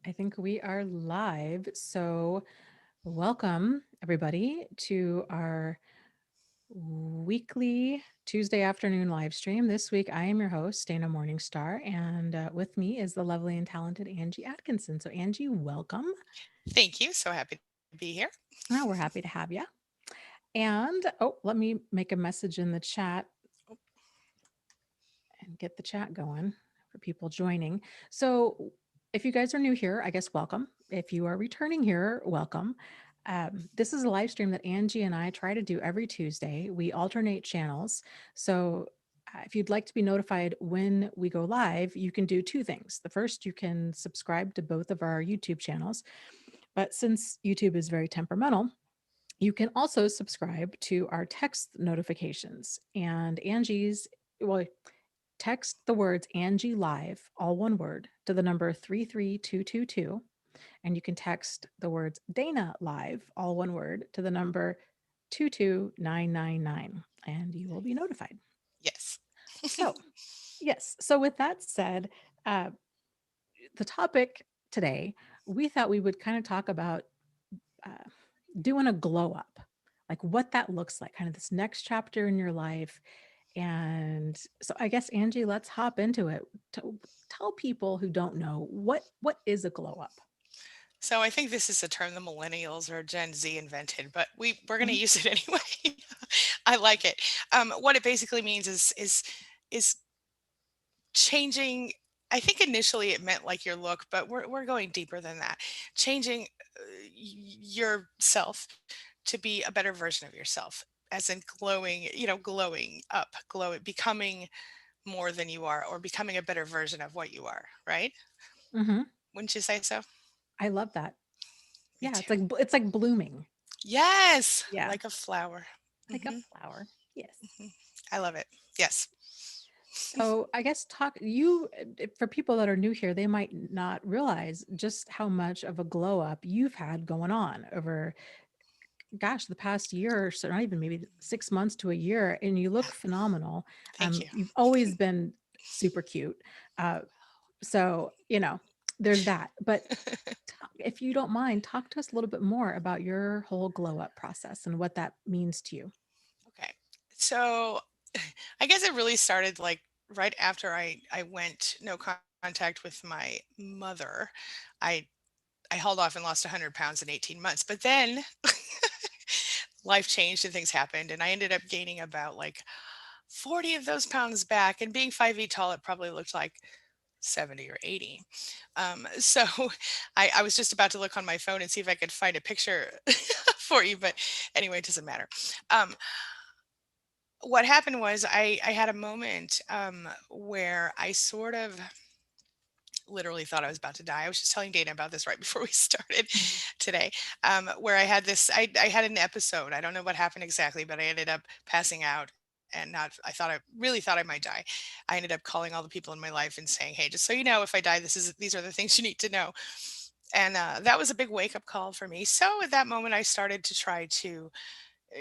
I think we are live. So, welcome everybody to our weekly Tuesday afternoon live stream. This week, I am your host, Dana Morningstar, and with me is the lovely and talented Angie Atkinson. So, Angie, welcome. Thank you. So happy to be here. We're happy to have you. And let me make a message in the chat Oh, and get the chat going for people joining. So, if you guys are new here, I guess welcome. If you are returning here, welcome. This is a live stream that Angie and I try to do every Tuesday. We alternate channels. So, if you'd like to be notified when we go live, you can do two things. The first, you can subscribe to both of our YouTube channels. But since YouTube is very temperamental, you can also subscribe to our text notifications. And Angie's, well, text the words Angie Live, all one word, to the number 33222. And you can text the words Dana Live, all one word, to the number 22999, and you will be notified. yes. So, yes. So, with that said, uh, the topic today, we thought we would kind of talk about uh, doing a glow up, like what that looks like, kind of this next chapter in your life. And so I guess Angie, let's hop into it. Tell people who don't know what is a glow up. So I think this is a term the millennials or Gen Z invented, but we're going to Mhm. use it anyway. I like it. What it basically means is changing. I think initially it meant like your look, but we're going deeper than that. Changing yourself to be a better version of yourself, as in glowing. Glowing up, glowing, becoming more than you are, or becoming a better version of what you are. Right? Mhm. Wouldn't you say so? I love that. Me Yeah, too. it's like blooming. Yes, Yeah, like a flower. like a Mhm, flower. Yes. mhm. I love it. Yes. So I guess talk you for people that are new here, they might not realize just how much of a glow up you've had going on over gosh, the past year or so, not even maybe 6 months to a year, and you look phenomenal. Thank you. You've always been super cute. Uh, so, there's that. But if you don't mind, talk to us a little bit more about your whole glow up process and what that means to you. Okay. So I guess it really started like right after I went no contact with my mother. I I held off and lost 100 pounds in 18 months. But then life changed and things happened and I ended up gaining about like 40 of those pounds back, and being 5 feet tall, it probably looked like 70 or 80. So I was just about to look on my phone and see if I could find a picture for you, but anyway, it doesn't matter. Um, what happened was I had a moment where I sort of literally thought I was about to die. I was just telling Dana about this right before we started Mhm. today, where I had this, I had an episode. I don't know what happened exactly, but I ended up passing out and not, I thought, I really thought I might die. I ended up calling all the people in my life and saying, hey, just so you know, if I die, these are the things you need to know. And that was a big wake up call for me. So at that moment, I started to try to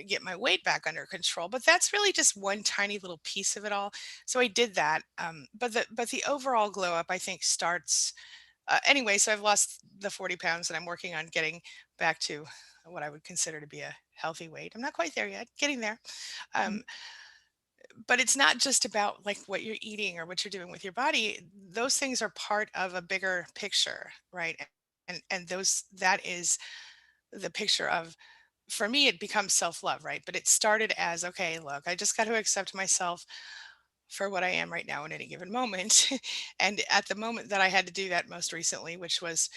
get my weight back under control, but that's really just one tiny little piece of it all. So I did that, but the overall glow up, I think, starts anyway. So I've lost the 40 pounds and I'm working on getting back to what I would consider to be a healthy weight. I'm not quite there yet, getting there. Mhm. um, but it's not just about like what you're eating or what you're doing with your body. Those things are part of a bigger picture, right? And those, that is the picture of, for me it becomes self-love, right? But it started as, okay, look, I just got to accept myself for what I am right now in any given moment. And at the moment that I had to do that most recently, which was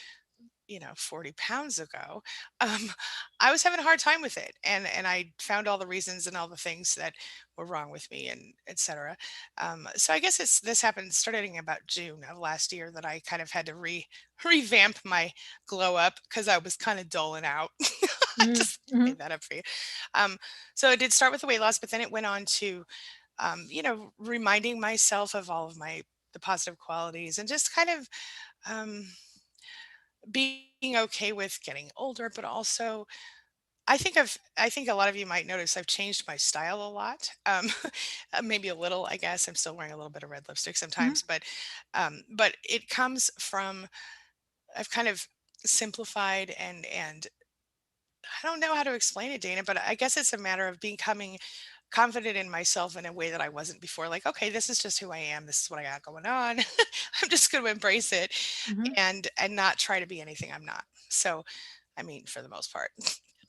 40 pounds ago, um, I was having a hard time with it. And I found all the reasons and all the things that were wrong with me and etc. So I guess this happened starting about June of last year, that I kind of had to revamp my glow up because I was kind of doling out. I Mhm. just Mhm. made that up for you. Um, so it did start with the weight loss, but then it went on to reminding myself of all of the positive qualities, and just kind of um, being okay with getting older, but also I think a lot of you might notice I've changed my style a lot. Maybe a little, I guess. I'm still wearing a little bit of red lipstick Mhm. sometimes, but it comes from I've kind of simplified, and I don't know how to explain it, Dana, but I guess it's a matter of becoming confident in myself in a way that I wasn't before. Like, okay, this is just who I am. This is what I got going on. I'm just going to embrace it Mhm. and not try to be anything I'm not. So, I mean, for the most part,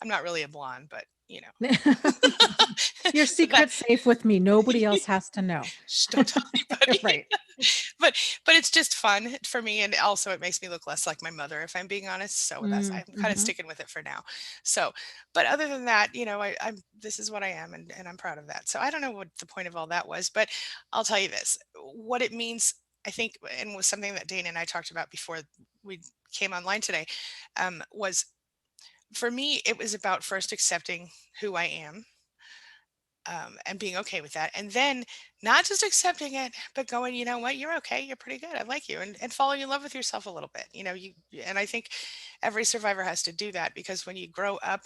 I'm not really a blonde, but you know. Your So that secret's safe with me. Nobody else has to know. shh, don't tell anybody. Right. but but it's just fun for me, and also it makes me look less like my mother, if I'm being honest. So that's I'm kind of Mhm. sticking with it for now. So, but other than that, I'm this is what I am, and I'm proud of that. So I don't know what the point of all that was, but I'll tell you this: what it means. I think, and was something that Dana and I talked about before we came online today, was for me, it was about first accepting who I am, and being okay with that. And then not just accepting it, but going, you know what, you're okay, you're pretty good, I like you, and falling in love with yourself a little bit. And I think every survivor has to do that, because when you grow up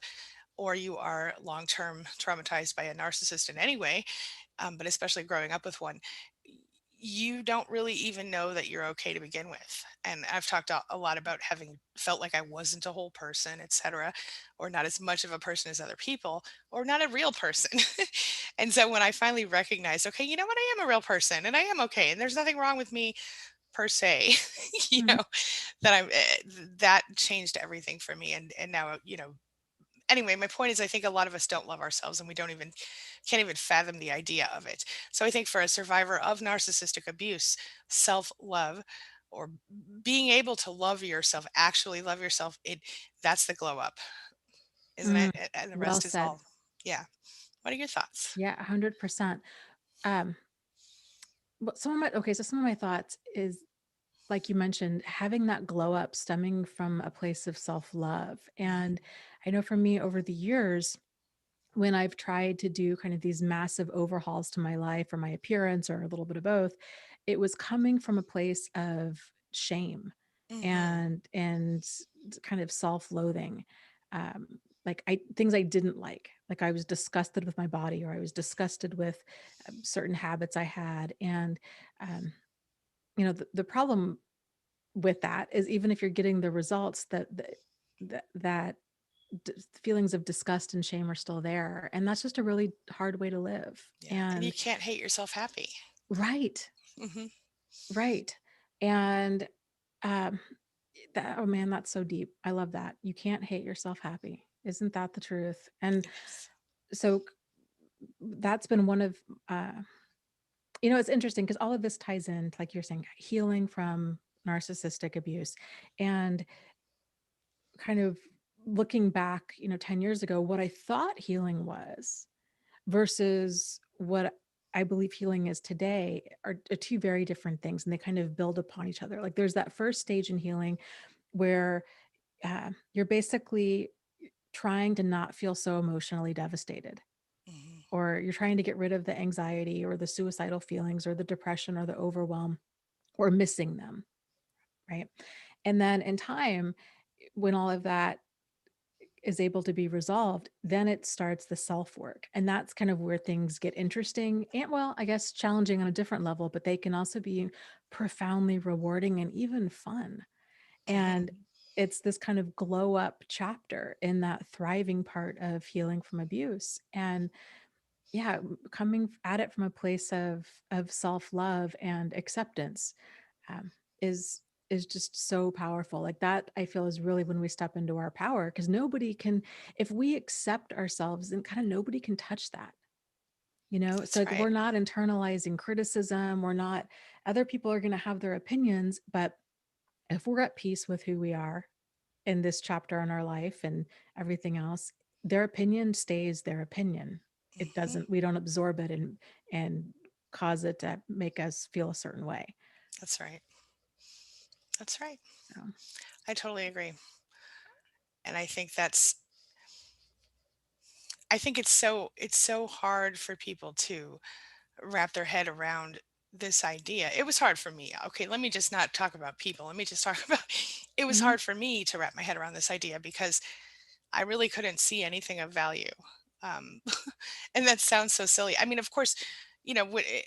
or you are long term traumatized by a narcissist in any way, but especially growing up with one, you don't really even know that you're okay to begin with. And I've talked a lot about having felt like I wasn't a whole person, etc., or not as much of a person as other people, or not a real person. And so when I finally recognized, okay, you know what, I am a real person and I am okay, and there's nothing wrong with me per se, you Mhm. know, that changed everything for me. And now, anyway, my point is, I think a lot of us don't love ourselves, and we don't even can't even fathom the idea of it. So I think for a survivor of narcissistic abuse, self-love, or being able to love yourself, actually love yourself, that's the glow up, isn't Mm. it? And the Well rest is said. all, yeah. What are your thoughts? Yeah, 100%. Um, but some of my thoughts is, like you mentioned, having that glow up stemming from a place of self-love. Mhm. And I know for me over the years, when I've tried to do kind of these massive overhauls to my life or my appearance or a little bit of both, it was coming from a place of shame Mhm. and kind of self-loathing. Like things I didn't like. Like I was disgusted with my body, or I was disgusted with certain habits I had. And um, the problem with that is, even if you're getting the results, that feelings of disgust and shame are still there, and that's just a really hard way to live. Yeah, and you And can't hate yourself happy. right, Mhm. right. And um oh man, that's so deep. I love that. You can't hate yourself happy. Isn't that the truth? And It is. so that's been one of it's interesting because all of this ties in, like you're saying, healing from narcissistic abuse, and kind of looking back, 10 years ago, what I thought healing was versus what I believe healing is today are two very different things, and they kind of build upon each other. Like there's that first stage in healing where you're basically trying to not feel so emotionally devastated, Mhm. or you're trying to get rid of the anxiety or the suicidal feelings or the depression or the overwhelm, or missing them, right? And then in time, when all of that is able to be resolved, then it starts the self work. And that's kind of where things get interesting and, well, I guess challenging on a different level, but they can also be profoundly rewarding and even fun. Mhm. And it's this kind of glow up chapter in that thriving part of healing from abuse. And yeah, coming at it from a place of self love and acceptance, um, is is just so powerful. Like that, I feel, is really when we step into our power, because nobody can, if we accept ourselves, then kind of nobody can touch that. So That's like we're right. not internalizing criticism. We're not, other people are going to have their opinions, but if we're at peace with who we are in this chapter in our life and everything else, their opinion stays their opinion. It Mhm. doesn't, we don't absorb it and cause it to make us feel a certain way. That's right. That's right. So I totally agree. And I think it's so hard for people to wrap their head around this idea. It was hard for me. Okay, let me just not talk about people. Let me just talk about it was mhm. hard for me to wrap my head around this idea, because I really couldn't see anything of value. Um, and that sounds so silly. I mean, of course,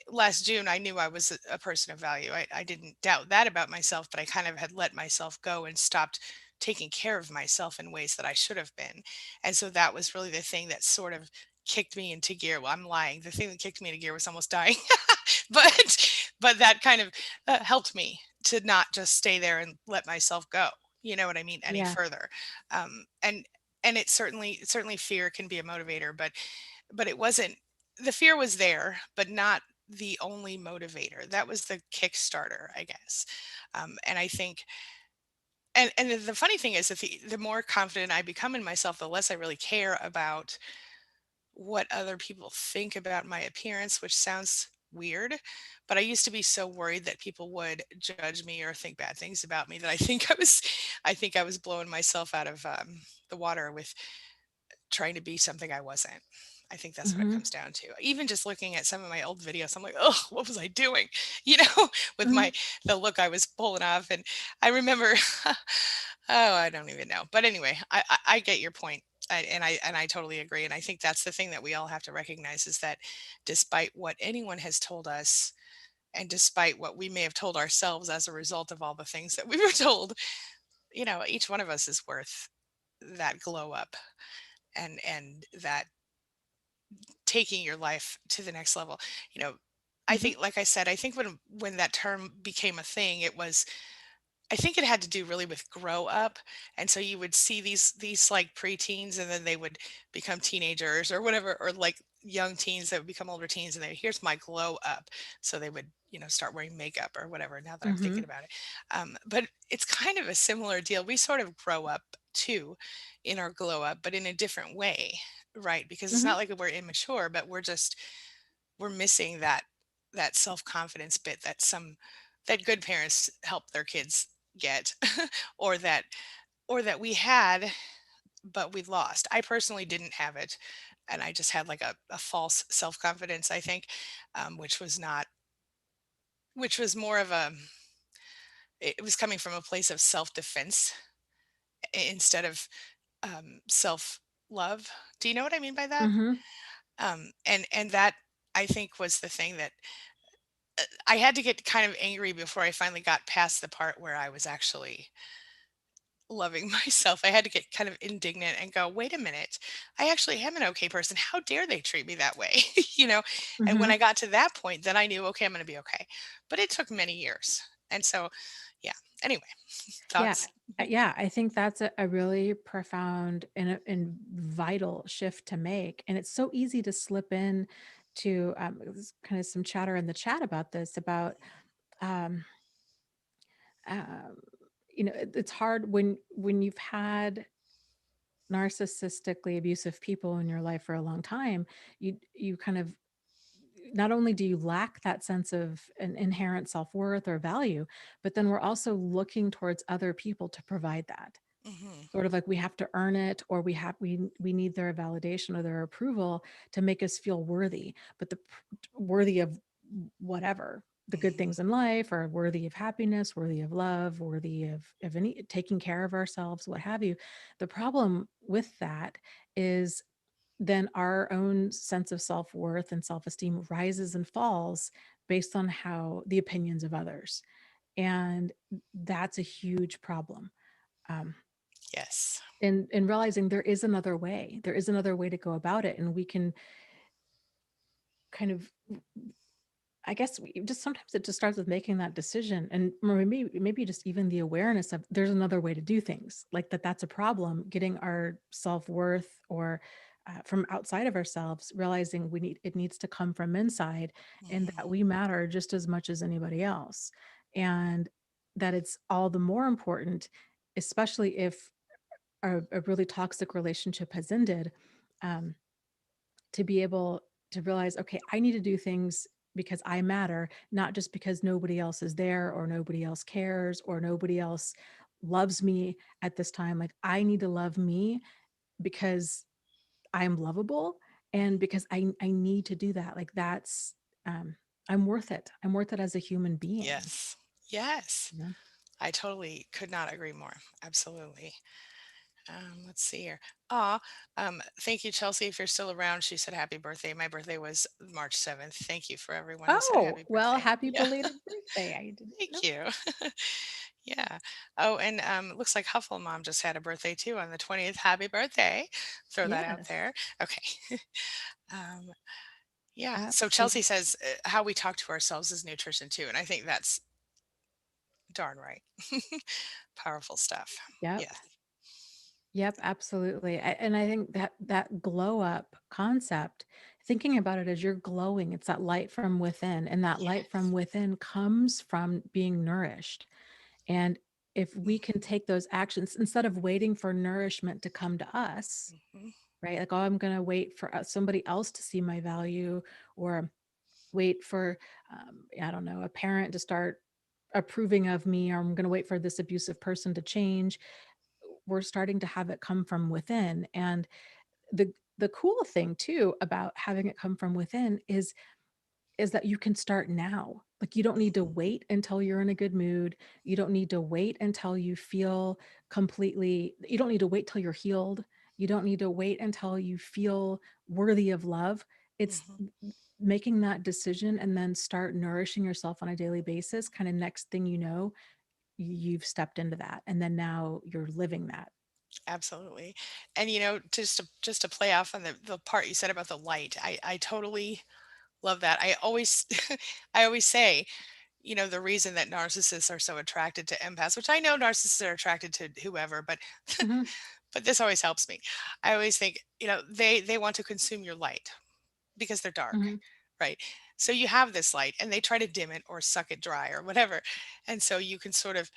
last June, I knew I was a person of value. I didn't doubt that about myself, but I kind of had let myself go and stopped taking care of myself in ways that I should have been. And so that was really the thing that sort of kicked me into gear. Well, I'm lying. The thing that kicked me into gear was almost dying, but that kind of helped me to not just stay there and let myself go. You know what I mean? Any Yeah. further, um, and and it certainly fear can be a motivator, but it wasn't. The fear was there, but not the only motivator. That was the Kickstarter, I guess. And I think, and the funny thing is that the more confident I become in myself, the less I really care about what other people think about my appearance, which sounds weird, but I used to be so worried that people would judge me or think bad things about me that I think I was blowing myself out of the water with trying to be something I wasn't. I think that's what it Hmm. comes down to. Even just looking at some of my old videos, I'm like, oh, what was I doing? You know, with Hmm. the look I was pulling off. And I remember, oh, I don't even know. But anyway, I get your point. And I totally agree. And I think that's the thing that we all have to recognize is that despite what anyone has told us, and despite what we may have told ourselves as a result of all the things that we were told, each one of us is worth that glow up and that taking your life to the next level. You know, I Hmm. think, like I said, I think when that term became a thing, I think it had to do really with grow up. And so you would see these like preteens and then they would become teenagers or whatever, or like young teens that would become older teens and here's my glow up. So they would, start wearing makeup or whatever, now that I'm thinking Hmm. about it. But it's kind of a similar deal. We sort of grow up too in our glow up, but in a different way, right? Because it's not Hmm. like we're immature, but we're missing that self-confidence bit that good parents help their kids get or that we had but we lost. I personally didn't have it, and I just had like a false self-confidence, I think, which was not which was more of it was coming from a place of self-defense instead of self-love. Do you know what I mean by that? Hmm. And that, I think, was the thing that I had to get kind of angry before I finally got past the part where I was actually loving myself. I had to get kind of indignant and go, wait a minute, I actually am an okay person. How dare they treat me that way? you know? And when Hmm. I got to that point, then I knew, okay, I'm going to be okay. But it took many years. And so, yeah. Anyway, Yeah. thoughts? Yeah, I think that's a really profound and vital shift to make. And it's so easy to slip in to there's kind of some chatter in the chat about this, about um, um, it's hard when you've had narcissistically abusive people in your life for a long time. You kind of, not only do you lack that sense of an inherent self-worth or value, but then we're also looking towards other people to provide that. Hmm. Sort of like we have to earn it, or we need their validation or their approval to make us feel worthy, but worthy of whatever, the good Hmm. things in life, or worthy of happiness, worthy of love, worthy of any taking care of ourselves, what have you. The problem with that is then our own sense of self-worth and self-esteem rises and falls based on how the opinions of others. And that's a huge problem. Um, Yes. and realizing there is another way to go about it, and we can kind of, I guess, just sometimes it just starts with making that decision, and maybe just even the awareness of there's another way to do things, like that's a problem, getting our self-worth or from outside of ourselves, realizing it needs to come from inside, and Hmm. that we matter just as much as anybody else, and that it's all the more important, especially if a really toxic relationship has ended, um, to be able to realize, okay, I need to do things because I matter, not just because nobody else is there or nobody else cares or nobody else loves me at this time. Like, I need to love me because I'm lovable, and because I need to do that. Like, that's, um, I'm worth it. I'm worth it as a human being. Yes. Yes. You know? I totally could not agree more. Absolutely. Let's see here. Ah, thank you, Chelsea. If you're still around, she said happy birthday. My birthday was March 7th. Thank you for everyone who said Oh, happy well, birthday. happy Yeah, belated birthday. I didn't know. thank you. Yeah. Oh, and looks like Huffle Mom just had a birthday too on the 20th. Happy birthday. Throw that out Yes, there. Okay. um, yeah. So Chelsea absolutely. says how we talk to ourselves is nutrition too. And I think that's darn right. Powerful stuff. Yep. Yes. Yep, absolutely. And I think that that glow up concept, thinking about it as you're glowing, it's that light from within, and that light from Yes. within comes from being nourished. And if we can Hmm. take those actions instead of waiting for nourishment to come to us, Hmm. right? Like, oh, I'm going to wait for somebody else to see my value, or wait for, I don't know, a parent to start approving of me, or I'm going to wait for this abusive person to change. We're starting to have it come from within. And the cool thing too about having it come from within is that you can start now. Like, you don't need to wait until you're in a good mood. You don't need to wait until you feel completely, you don't need to wait till you're healed. You don't need to wait until you feel worthy of love. It's Hmm. making that decision and then start nourishing yourself on a daily basis. Kind of next thing you know, you've stepped into that. And then now you're living that. Absolutely. And just to play off on the part you said about the light, I totally love that. I always I always say, the reason that narcissists are so attracted to empaths, which I know narcissists are attracted to whoever, but Hmm. but this always helps me. I always think, they want to consume your light because they're dark, Hmm. right? So you have this light and they try to dim it or suck it dry or whatever. And so you can sort of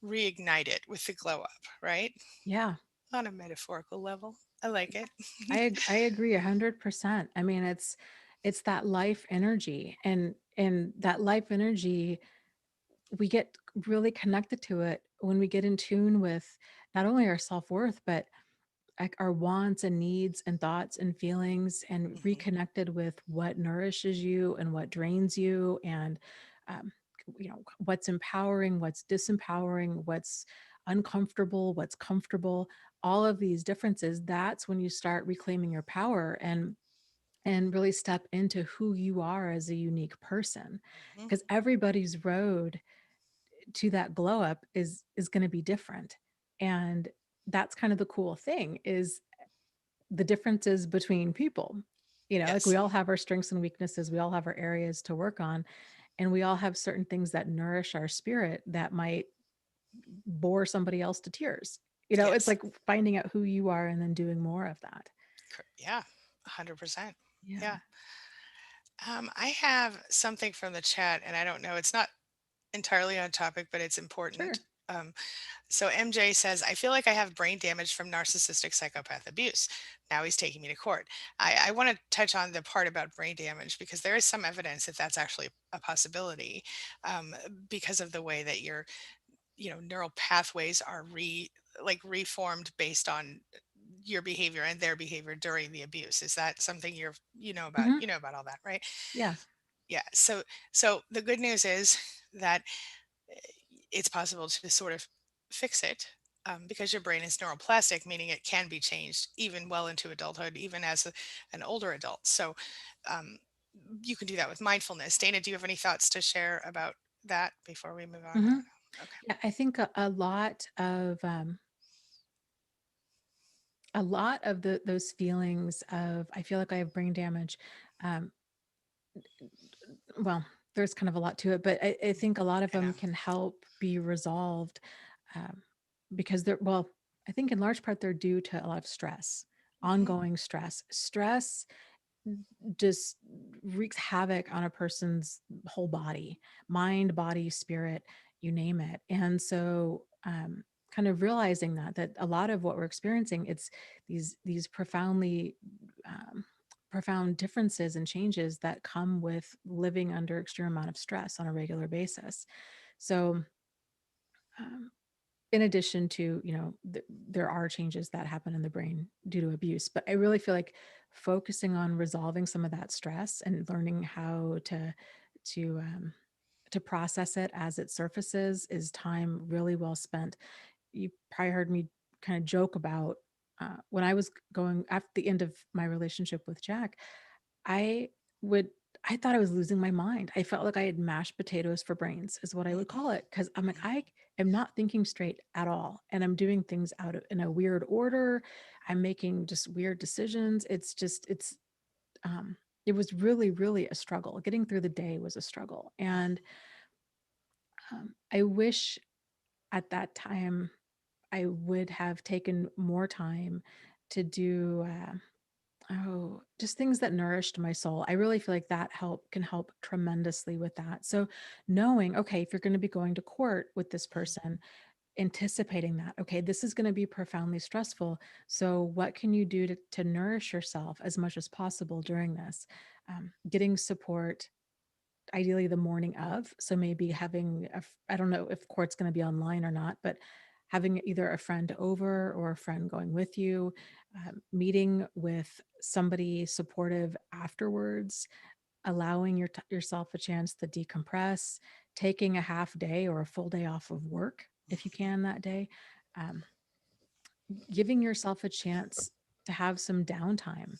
reignite it with the glow up, right? Yeah. On a metaphorical level. I like it. I agree 100%. I mean, it's that life energy, and that life energy, we get really connected to it when we get in tune with not only our self-worth, but like our wants and needs and thoughts and feelings, and Hmm. reconnected with what nourishes you and what drains you, and um, what's empowering, what's disempowering, what's uncomfortable, what's comfortable, all of these differences. That's when you start reclaiming your power and really step into who you are as a unique person, Hmm. because everybody's road to that glow up is going to be different. And that's kind of the cool thing, is the differences between people. Like, Yes. we all have our strengths and weaknesses, we all have our areas to work on, and we all have certain things that nourish our spirit that might bore somebody else to tears. It's Yes. like finding out who you are and then doing more of that. Yeah. 100%. Yeah. Yeah. I have something from the chat, and I don't know. It's not entirely on topic, but it's important. Sure. Um, so MJ says, I feel like I have brain damage from narcissistic psychopath abuse. Now he's taking me to court. I want to touch on the part about brain damage because there is some evidence that that's actually a possibility, um, because of the way that your neural pathways are reformed based on your behavior and their behavior during the abuse. Is that something about? Hmm. You know about all that, right? Yeah. Yeah. So the good news is that it's possible to sort of fix it, because your brain is neuroplastic, meaning it can be changed even well into adulthood, even as an older adult. So um, you can do that with mindfulness. Dana, do you have any thoughts to share about that before we move on? I Hmm. don't know. Okay. Yeah, I think a lot of those feelings of, I feel like I have brain damage, um, well, there's kind of a lot to it, but I think a lot of I know. them can help be resolved, um, because well, I think in large part they're due to a lot of stress, Hmm. ongoing stress. Stress just wreaks havoc on a person's whole body, mind, body, spirit, you name it. And so, kind of realizing that a lot of what we're experiencing, it's these um, profound differences and changes that come with living under extreme amount of stress on a regular basis. So, um, in addition to, there are changes that happen in the brain due to abuse, but I really feel like focusing on resolving some of that stress and learning how to um, to process it as it surfaces is time really well spent. You probably heard me kind of joke about when I was going at the end of my relationship with Jack, I would I thought I was losing my mind. I felt like I had mashed potatoes for brains is what I would call it, because I'm like, I am not thinking straight at all. And I'm doing things out of in a weird order. I'm making just weird decisions. Um it was really, really a struggle. Getting through the day was a struggle. And I wish at that time I would have taken more time to do just things that nourished my soul. I really feel like that can help tremendously with that. So knowing, okay, if you're going to be going to court with this person, anticipating that, okay, this is going to be profoundly stressful. So what can you do to nourish yourself as much as possible during this? Getting support ideally the morning of. So maybe having I don't know if court's going to be online or not, but having either a friend over or a friend going with you, meeting with somebody supportive afterwards, allowing yourself a chance to decompress, taking a half day or a full day off of work if you can that day, um, giving yourself a chance to have some downtime,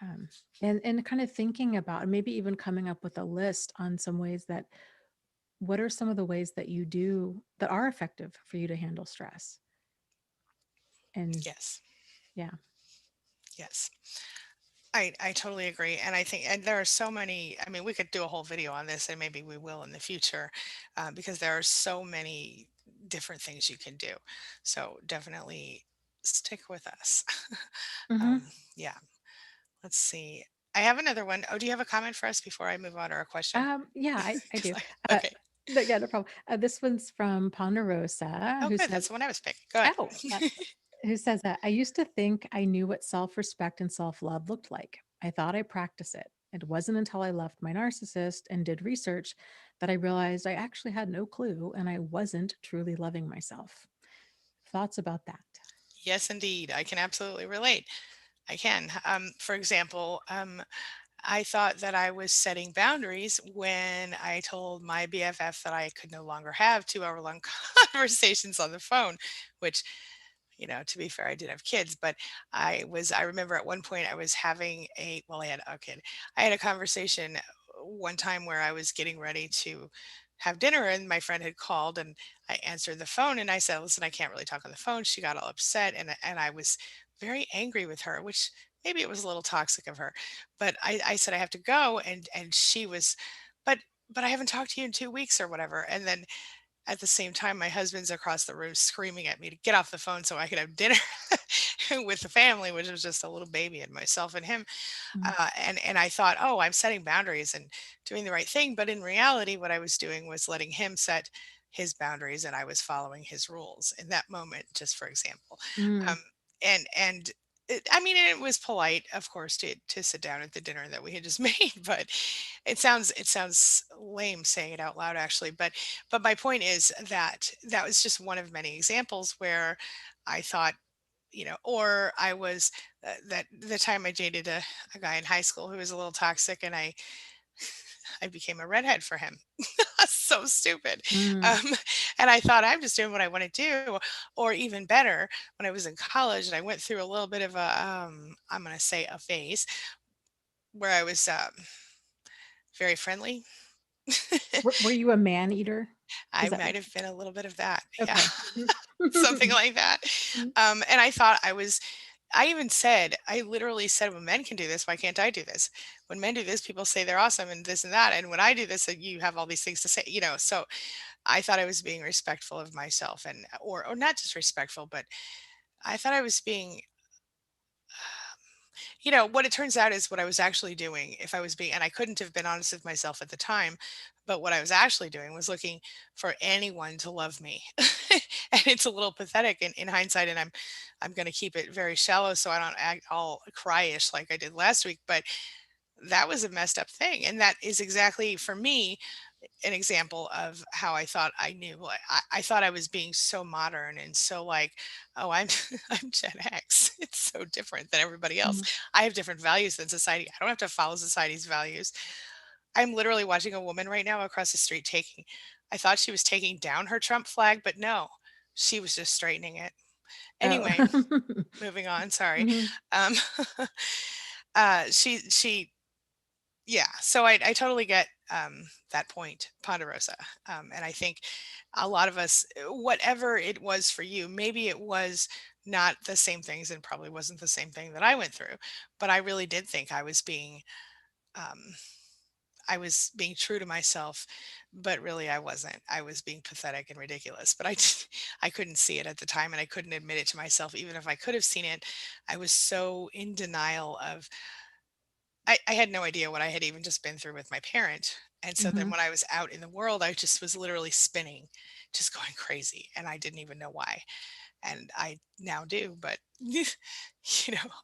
um, and kind of thinking about and maybe even coming up with a list on some ways that what are some of the ways that you do that are effective for you to handle stress? And Yes. yeah. Yes. I totally agree. And I think, and there are so many, I mean, we could do a whole video on this and maybe we will in the future, because there are so many different things you can do. So definitely stick with us. Hmm. um, yeah. Let's see. I have another one. Oh, do you have a comment for us before I move on, or a question? Yeah, I 'Cause do. Uh, okay. yeah, no problem. This one's from Ponderosa, Oh, who good. That's says, the one I was picking. Go ahead. "Oh, who says that I used to think I knew what self-respect and self-love looked like. I thought I practiced it. It wasn't until I left my narcissist and did research that I realized I actually had no clue and I wasn't truly loving myself." Thoughts about that? Yes, indeed. I can absolutely relate. I can. For example, I thought that I was setting boundaries when I told my BFF that I could no longer have 2 hour long conversations on the phone, which, to be fair, I did have kids, but I remember at one point I was having well, I had a kid. I had a conversation one time where I was getting ready to have dinner and my friend had called and I answered the phone and I said, listen, I can't really talk on the phone. She got all upset and I was very angry with her, which maybe it was a little toxic of her, but I said, I have to go. And she was, but, but I haven't talked to you in 2 weeks or whatever. And then at the same time, my husband's across the room screaming at me to get off the phone so I could have dinner with the family, which was just a little baby and myself and him. Mm. And I thought, oh, I'm setting boundaries and doing the right thing. But in reality, what I was doing was letting him set his boundaries, and I was following his rules in that moment, just for example. Mm. Um, and I mean, it was polite, of course, to sit down at the dinner that we had just made, but it sounds lame saying it out loud, actually. But my point is that that was just one of many examples where I thought, or I was that the time I dated a guy in high school who was a little toxic, and I became a redhead for him. So stupid. Mm. Um, and I thought I'm just doing what I want to do. Or even better, when I was in college and I went through a little bit of I'm going to say a phase where I was very friendly. Were you a man eater? I Is that might have been a little bit of that. Yeah. okay? Something like that. Mm. And I thought I even said, I literally said, when men can do this, why can't I do this? When men do this, people say they're awesome and this and that. And when I do this, you have all these things to say. So I thought I was being respectful of myself and, or not just respectful, but I thought I was being, what it turns out is what I was actually doing. If I was being, and I couldn't have been honest with myself at the time, but what I was actually doing was looking for anyone to love me. And it's a little pathetic in hindsight. And I'm going to keep it very shallow so I don't act all cryish like I did last week. But that was a messed up thing. And that is exactly for me an example of how I thought I knew. Like, I thought I was being so modern and so like, oh, I'm I'm Gen X. It's so different than everybody else. Mhm. I have different values than society. I don't have to follow society's values. I'm literally watching a woman right now across the street. I thought she was taking down her Trump flag, but no, she was just straightening it. Oh. Anyway, moving on, sorry. Mhm. Um, she yeah, so I totally get, that point, Ponderosa, and I think a lot of us, whatever it was for you, maybe it was not the same things and probably wasn't the same thing that I went through, but I really did think um I was being true to myself, but really I wasn't. I was being pathetic and ridiculous, but I couldn't see it at the time and I couldn't admit it to myself. Even if I could have seen it, I was so in denial of, I had no idea what I had even just been through with my parent. And so then Mhm. when I was out in the world, I just was literally spinning, just going crazy. And I didn't even know why. And I now do, but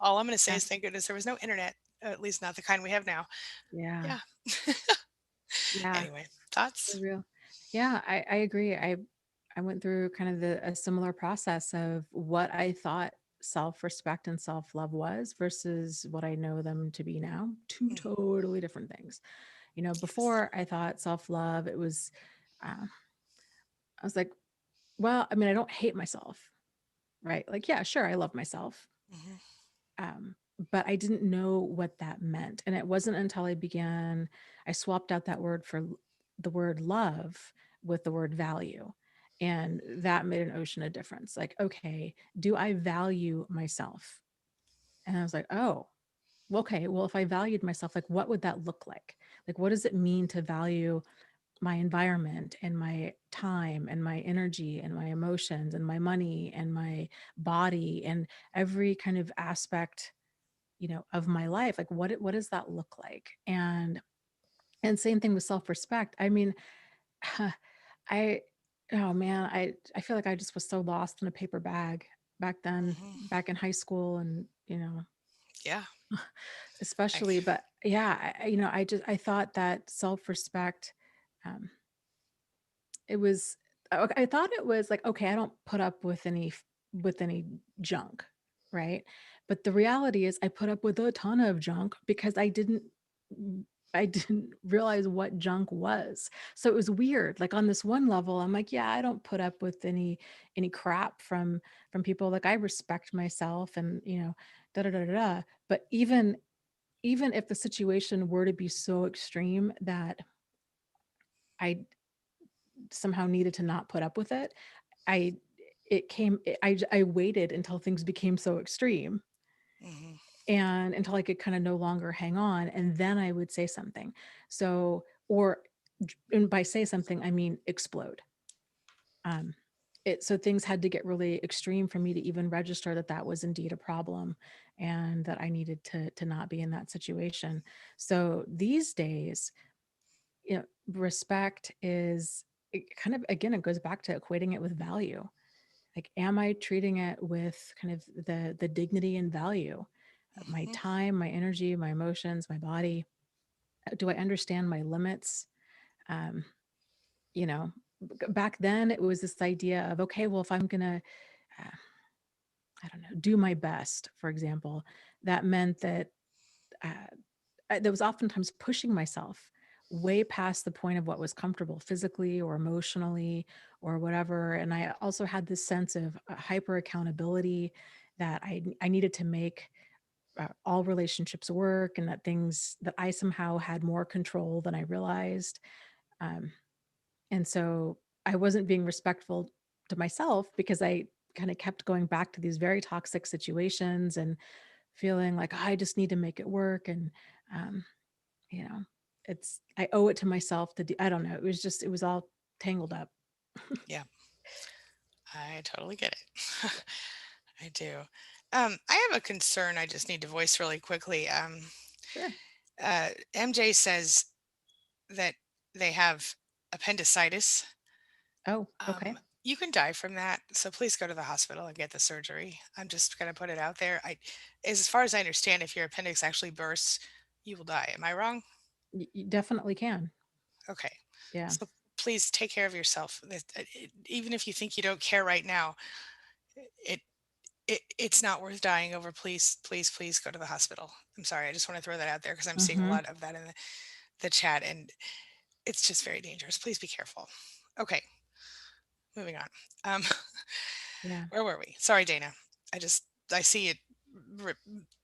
all I'm going to say Yeah. is thank goodness there was no internet, at least not the kind we have now. Yeah. Yeah. Yeah. Anyway, For thoughts? real. Yeah, I agree. I went through kind of a similar process of what I thought self-respect and self-love was versus what I know them to be now. Two Mhm. totally different things. Yes. Before I thought self-love, it was, uh, I was like, well, I mean, I don't hate myself, right? Like, yeah, sure, I love myself. Mhm. Um, but I didn't know what that meant. And it wasn't until I swapped out that word for the word love with the word value. And that made an ocean of difference. Like, okay, do I value myself? And I was like, oh, well, okay. Well, if I valued myself, like, what would that look like? Like, what does it mean to value my environment and my time and my energy and my emotions and my money and my body and every kind of aspect of my life? Like, what does that look like? And same thing with self-respect. I mean, I oh man, I feel like I just was so lost in a paper bag back then, Mhm. back in high school, and Yeah. I especially. But yeah, I thought that self-respect, um it was I thought it was like, okay, I don't put up with any junk, right? But the reality is I put up with a ton of junk because I didn't realize what junk was. So it was weird. Like on this one level, I'm like, yeah, I don't put up with any crap from people. Like I respect myself and, da da da da. da. But even if the situation were to be so extreme that I somehow needed to not put up with it, I it came I waited until things became so extreme Mhm. and until I could kind of no longer hang on, and then I would say something. So, or and by say something, I mean explode. Um so things had to get really extreme for me to even register that that was indeed a problem and that I needed to not be in that situation. So these days, respect is it kind of, again, it goes back to equating it with value. Like, am I treating it with kind of the dignity and value? My Mhm. time, my energy, my emotions, my body. Do I understand my limits? Um, you know, Back then it was this idea of, okay, well, if I'm gonna, uh, I don't know, do my best, for example, that meant that uh, that was oftentimes pushing myself way past the point of what was comfortable physically or emotionally or whatever. And I also had this sense of hyper accountability that I needed to make all relationships work, and that I somehow had more control than I realized. Um, and so I wasn't being respectful to myself because I kind of kept going back to these very toxic situations and feeling like, "Oh, I just need to make it work." And, um, you know, I owe it to myself to do, I don't know. It was all tangled up. Yeah, I totally get it. I do. I have a concern I just need to voice really quickly. Sure. MJ says that they have appendicitis. Oh, okay. You can die from that, so please go to the hospital and get the surgery. I'm just gonna put it out there. As far as I understand, if your appendix actually bursts, you will die. Am I wrong? You definitely can. Okay. Yeah. So please take care of yourself. Even if you think you don't care right now, it it's not worth dying over. Please, please, please go to the hospital. I'm sorry. I just want to throw that out there because I'm seeing a Hmm. lot of that in the chat, and it's just very dangerous. Please be careful. Okay, moving on. Um, Yeah. Where were we? Sorry, Dana. I see it, r-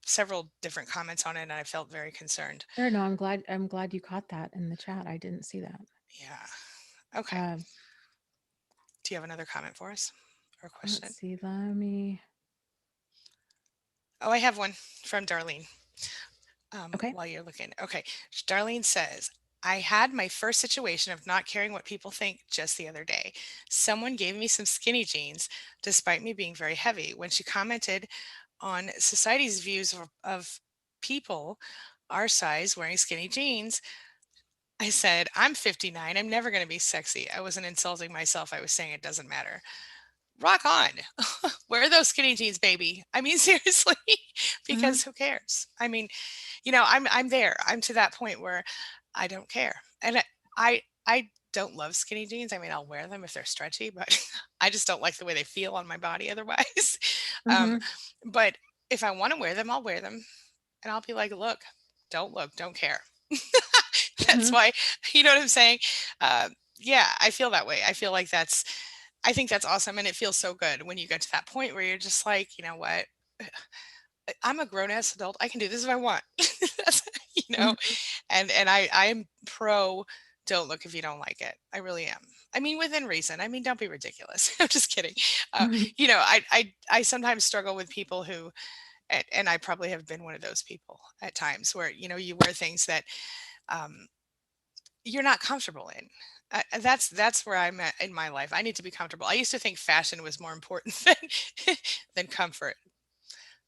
several different comments on it, and I felt very concerned. Sure. No, I'm glad you caught that in the chat. I didn't see that. Yeah. Okay. Um, Do you have another comment for us or let's question? see. Let me. Oh, I have one from Darlene. Okay. While you're looking. Okay. Darlene says, I had my first situation of not caring what people think just the other day. Someone gave me some skinny jeans despite me being very heavy. When she commented on society's views of people our size wearing skinny jeans, I said, I'm 59. I'm never going to be sexy. I wasn't insulting myself. I was saying it doesn't matter. Rock on. Wear those skinny jeans, baby. I mean, seriously, Hmm. because who cares? I mean, I'm there. I'm to that point where I don't care. And I don't love skinny jeans. I mean, I'll wear them if they're stretchy, but I just don't like the way they feel on my body otherwise. Um, Hmm. but if I want to wear them, I'll wear them and I'll be like, look, don't care. That's Hmm. why, you know what I'm saying? Yeah, I feel that way. I think that's awesome. And it feels so good when you get to that point where you're just like, you know what? I'm a grown ass adult. I can do this if I want. That's- you know, Hmm. and I'm pro don't look if you don't like it. I really am. I mean, within reason. I mean, don't be ridiculous. I'm just kidding. Hmm. I sometimes struggle with people who, and I probably have been one of those people at times where, you wear things that um, you're not comfortable in. That's where I'm at in my life. I need to be comfortable. I used to think fashion was more important than comfort.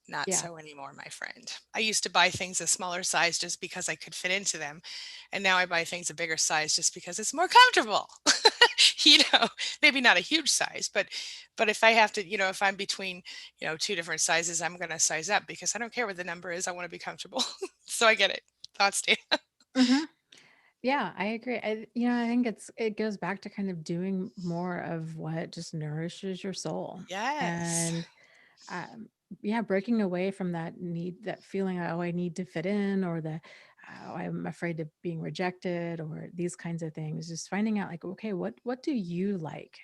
Not Yeah. so anymore, my friend. I used to buy things a smaller size just because I could fit into them. And now I buy things a bigger size just because it's more comfortable. you know, maybe not a huge size, but if I have to, if I'm between, two different sizes, I'm gonna size up because I don't care what the number is. I want to be comfortable. So I get it. Thoughts, Dan? Hmm. Yeah, I agree. I think it goes back to kind of doing more of what just nourishes your soul. Yes. And um, yeah, breaking away from that need, that feeling, oh, I need to fit in, or the, oh, I'm afraid of being rejected, or these kinds of things. Just finding out, like, okay, what do you like,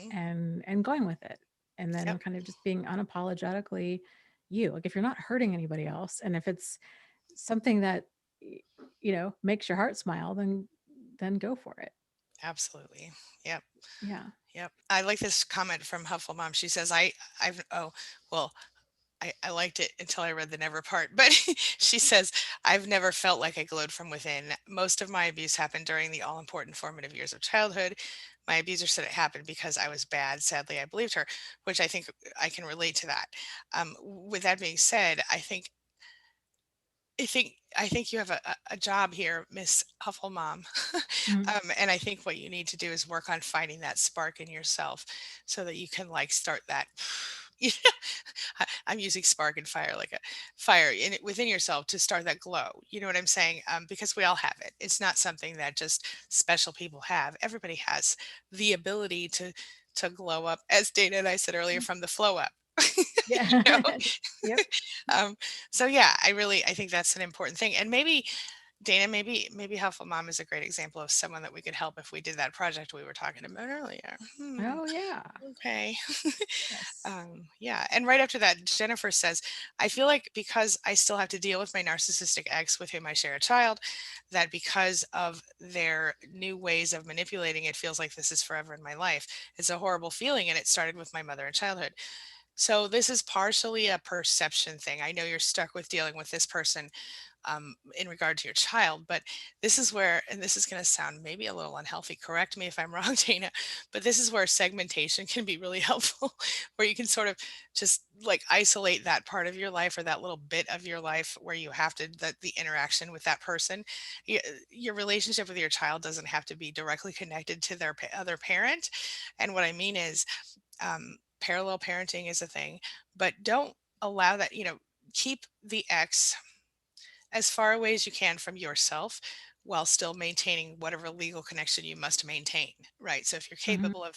Hmm. and going with it, and then Yep. kind of just being unapologetically you. Like, if you're not hurting anybody else, and if it's something that makes your heart smile, then go for it. Absolutely. Yep. Yeah. Yep. I like this comment from Huffle Mom. She says, well, I liked it until I read the never part, but she says, I've never felt like I glowed from within. Most of my abuse happened during the all important formative years of childhood. My abuser said it happened because I was bad. Sadly, I believed her, which I think I can relate to that. With that being said, I think you have a job here, Miss Huffle Mom. Mhm. And I think what you need to do is work on finding that spark in yourself so that you can like start that. You know, I'm using spark and fire like a fire in it within yourself to start that glow. You know what I'm saying? Because we all have it. It's not something that just special people have. Everybody has the ability to glow up, as Dana and I said earlier, from the flow up. you know? Yeah. Yep. um, so yeah, I think that's an important thing. And maybe Dana, maybe Helpful Mom is a great example of someone that we could help if we did that project we were talking about earlier. Oh, yeah. Okay. Yes. Yeah. And right after that, Jennifer says, I feel like because I still have to deal with my narcissistic ex with whom I share a child, that because of their new ways of manipulating, it feels like this is forever in my life. It's a horrible feeling. And it started with my mother in childhood. So this is partially a perception thing. I know you're stuck with dealing with this person in regard to your child. But this is where, and this is going to sound maybe a little unhealthy, correct me if I'm wrong, Dana, but this is where segmentation can be really helpful, where you can sort of just like isolate that part of your life or that little bit of your life where you have to, the interaction with that person. Y- Your relationship with your child doesn't have to be directly connected to their other parent. And what I mean is, parallel parenting is a thing, but don't allow that, keep the ex as far away as you can from yourself while still maintaining whatever legal connection you must maintain, right? So if you're Hmm. capable of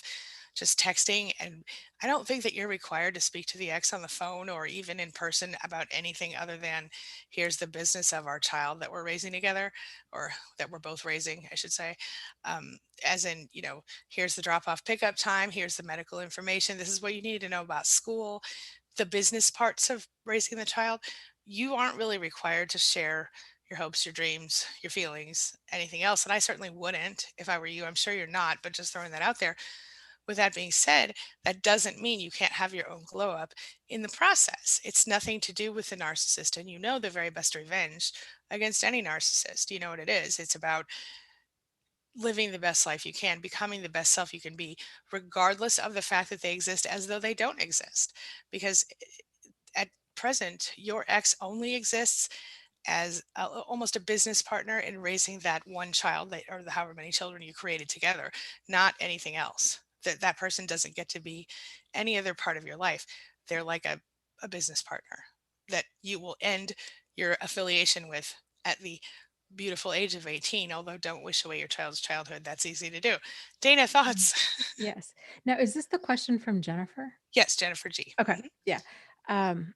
just texting. And I don't think that you're required to speak to the ex on the phone or even in person about anything other than here's the business of our child that we're raising together, or that we're both raising, I should say. As in, here's the drop off pickup time, here's the medical information, this is what you need to know about school, the business parts of raising the child. You aren't really required to share your hopes, your dreams, your feelings, anything else. And I certainly wouldn't if I were you. I'm sure you're not, but just throwing that out there. With that being said, that doesn't mean you can't have your own glow up in the process. It's nothing to do with the narcissist. And you know the very best revenge against any narcissist. You know what it is. It's about living the best life you can, becoming the best self you can be, regardless of the fact that they exist as though they don't exist. Because at present, your ex only exists as almost a business partner in raising that one child that, or the however many children you created together, not anything else. That person doesn't get to be any other part of your life. They're like a business partner that you will end your affiliation with at the beautiful age of 18, although don't wish away your child's childhood. That's easy to do. Dana, Mhm. thoughts? Yes. Now, is this the question from Jennifer? Yes, Jennifer G. Okay. Yeah. Um,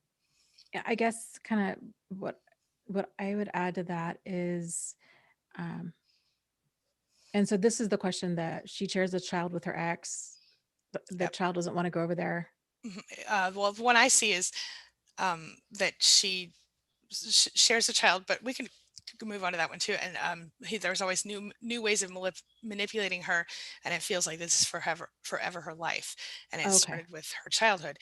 yeah, I guess kind of what I would add to that is, um, and so this is the question that she shares a child with her ex. The Yep. child doesn't want to go over there. Mhm. Well, the one I see is that she shares a child, but we can move on to that one too. And there's always new ways of manipulating her, and it feels like this is forever her life. And it Okay. started with her childhood,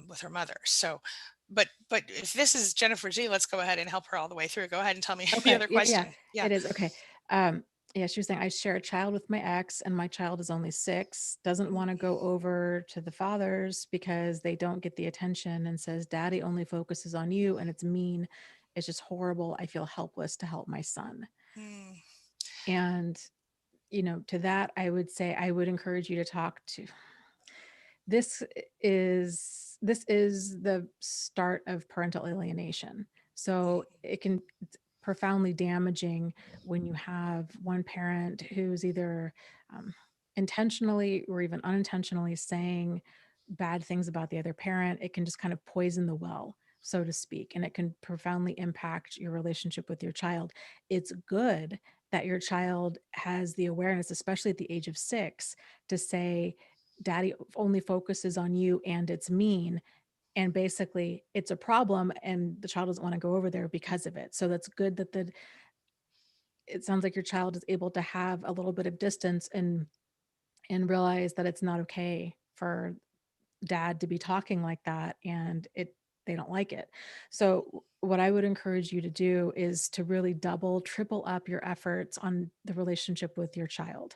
with her mother. So, but if this is Jennifer G, let's go ahead and help her all the way through. Go ahead and tell me the Okay. other Yeah. Yeah. question. Yeah. It is. Okay. Um, yeah, she was saying, I share a child with my ex, and my child is only 6, doesn't want to Mm, go over to the fathers because they don't get the attention, and says, Daddy only focuses on you, and it's mean. It's just horrible. I feel helpless to help my son. mm, And, to that, I would say I would encourage you to talk to this this is the start of parental alienation. So it can it's profoundly damaging when you have one parent who's either um, intentionally or even unintentionally saying bad things about the other parent. It can just kind of poison the well, so to speak, and it can profoundly impact your relationship with your child. It's good that your child has the awareness, especially at the age of 6, to say, Daddy only focuses on you and it's mean. And basically, it's a problem, and the child doesn't want to go over there because of it. So that's good that it sounds like your child is able to have a little bit of distance and realize that it's not okay for dad to be talking like that, and they don't like it. So what I would encourage you to do is to really double triple up your efforts on the relationship with your child.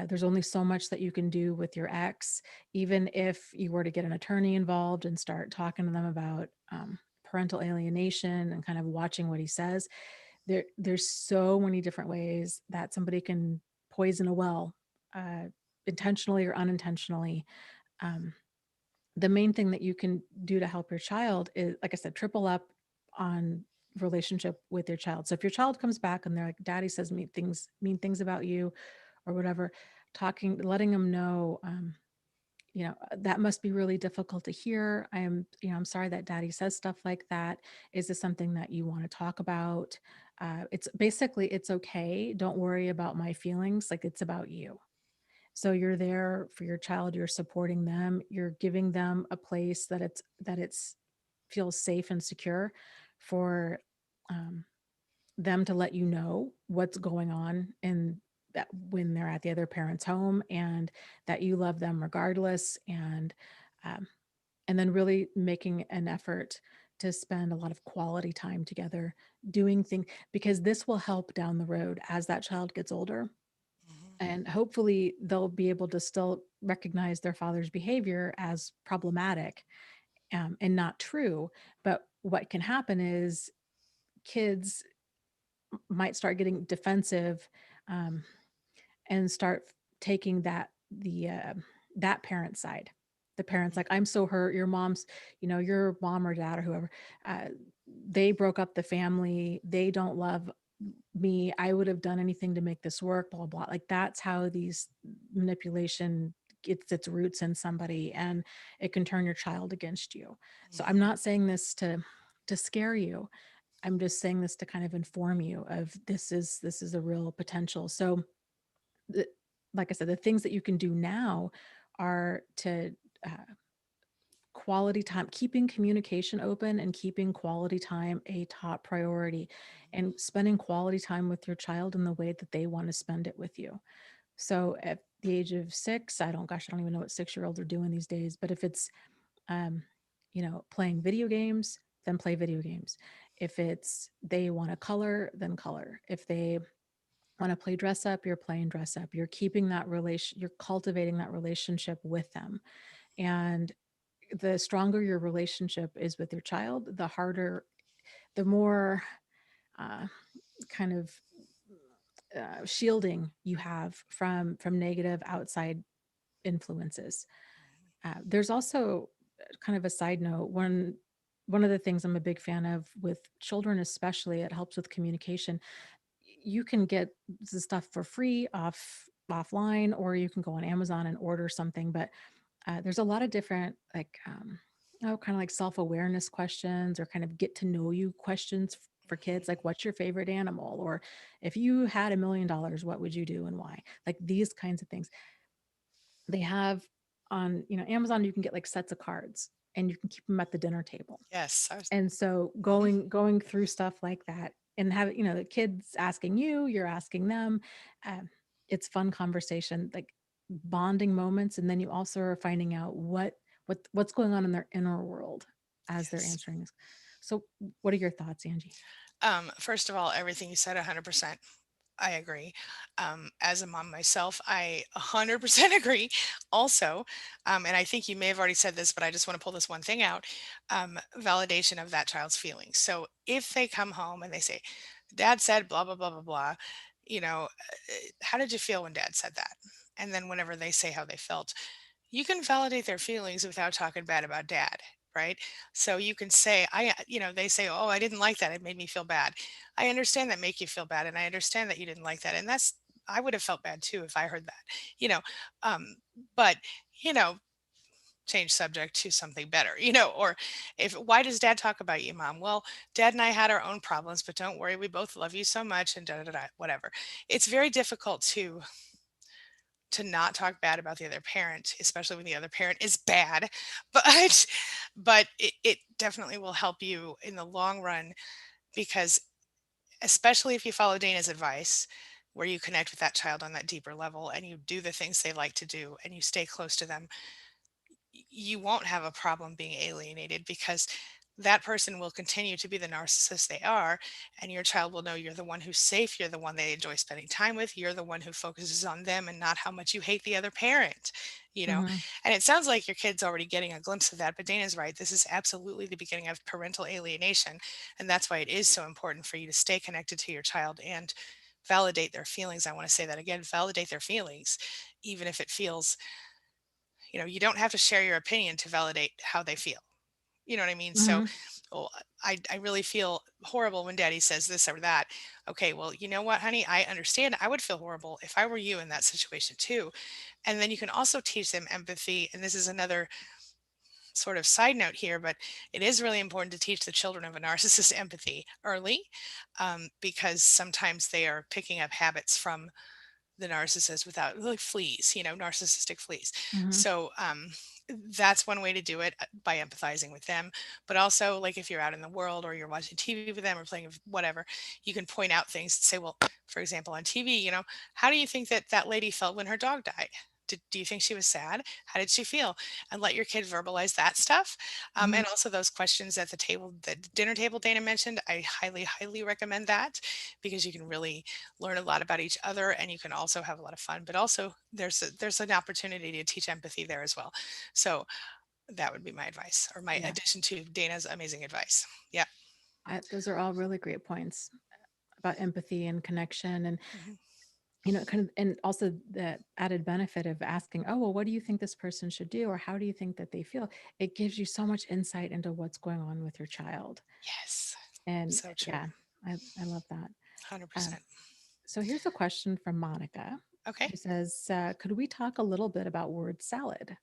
There's only so much that you can do with your ex. Even if you were to get an attorney involved and start talking to them about parental alienation and kind of watching what he says, there's so many different ways that somebody can poison a well, uh, intentionally or unintentionally. um, the main thing that you can do to help your child is, like I said, triple up on relationship with your child. So if your child comes back and they're like, Daddy says mean things about you or whatever, letting them know, that must be really difficult to hear. I'm sorry that Daddy says stuff like that. Is this something that you want to talk about? It's basically, it's okay. Don't worry about my feelings. Like, it's about you. So you're there for your child, you're supporting them, you're giving them a place that it's feels safe and secure for um, them to let you know what's going on, and that when they're at the other parent's home, and that you love them regardless. Um, and then really making an effort to spend a lot of quality time together doing things, because this will help down the road as that child gets older, mhm, and hopefully they'll be able to still recognize their father's behavior as problematic, and not true. But what can happen is kids might start getting defensive, um, and start taking that parent side. The parents, mhm, like, I'm so hurt, your mom or dad or whoever, uh, they broke up the family, they don't love me, I would have done anything to make this work, blah blah blah. Like, that's how these manipulation it's its roots in somebody, and it can turn your child against you. So I'm Mhm. not saying this to scare you. I'm just saying this to kind of inform you of this is a real potential. So the, like I said, the things that you can do now are to uh, quality time, keeping communication open and keeping quality time a top priority, and spending quality time with your child in the way that they want to spend it with you. So at the age of 6, I don't even know what 6-year-olds are doing these days, but if it's, um, playing video games, then play video games. If it's they want to color, then color. If they want to play dress up, you're playing dress up. You're keeping that relation, you're cultivating that relationship with them. And the stronger your relationship is with your child, the harder, the more uh, kind of shielding you have from negative outside influences. There's also kind of a side note. One of the things I'm a big fan of with children, especially, it helps with communication. You can get the stuff for free offline, or you can go on Amazon and order something. But there's a lot of different, like, kind of like self-awareness questions, or kind of get to know you questions for kids, like what's your favorite animal, or if you had $1 million, what would you do and why? Like these kinds of things. They have on, Amazon, you can get like sets of cards, and you can keep them at the dinner table. Yes, I was. And so Mhm. going through stuff like that, and have, the kids asking you, you're asking them, um, it's fun conversation, like bonding moments. And then you also are finding out what's going on in their inner world as they're Yes. answering this. So what are your thoughts, Angie? First of all, everything you said, 100%. I agree. As a mom myself, I 100% agree also. And I think you may have already said this, but I just want to pull this one thing out. Validation of that child's feelings. So if they come home and they say, Dad said blah, blah, blah, blah, blah, how did you feel when Dad said that? And then whenever they say how they felt, you can validate their feelings without talking bad about Dad, right? So you can say, they say, oh, I didn't like that. It made me feel bad. I understand that make you feel bad. And I understand that you didn't like that. And I would have felt bad too if I heard that, you know, um, but, you know, change subject to something better, or why does Dad talk about you, Mom? Well, Dad and I had our own problems, but don't worry. We both love you so much and da da da, da, whatever. It's very difficult to not talk bad about the other parent, especially when the other parent is bad. But it definitely will help you in the long run because especially if you follow Dana's advice, where you connect with that child on that deeper level and you do the things they like to do and you stay close to them, you won't have a problem being alienated because that person will continue to be the narcissist they are, and your child will know you're the one who's safe, you're the one they enjoy spending time with, you're the one who focuses on them and not how much you hate the other parent you know Hmm. and it sounds like your kid's already getting a glimpse of that, but Dana's right, this is absolutely the beginning of parental alienation, and that's why it is so important for you to stay connected to your child and validate their feelings. I want to say that again, validate their feelings, even if it feels, you don't have to share your opinion to validate how they feel. You know what I mean? So, Hmm. oh, I really feel horrible when Daddy says this or that. Okay, well, you know what, honey? I understand. I would feel horrible if I were you in that situation too. And then you can also teach them empathy. And this is another sort of side note here, but it is really important to teach the children of a narcissist empathy early, because sometimes they are picking up habits from the narcissist without, like, fleas, narcissistic fleas. Hmm. So that's one way to do it, by empathizing with them. But also, like, if you're out in the world or you're watching TV with them or playing with whatever, you can point out things and say, well, for example, on TV, how do you think that that lady felt when her dog died? Do you think she was sad? How did she feel? And let your kid verbalize that stuff. Hmm. And also those questions at the table, the dinner table Dana mentioned, I highly, highly recommend that because you can really learn a lot about each other and you can also have a lot of fun, but also there's an opportunity to teach empathy there as well. So that would be my advice, or my Yeah, addition to Dana's amazing advice. Yeah. those are all really great points about empathy and connection. And Mhm. kind of, and also the added benefit of asking, oh, well, what do you think this person should do? Or how do you think that they feel? It gives you so much insight into what's going on with your child. Yes. And So true. yeah, I love that. Um, 100%. so here's a question from Monica. Okay. She says, could we talk a little bit about word salad?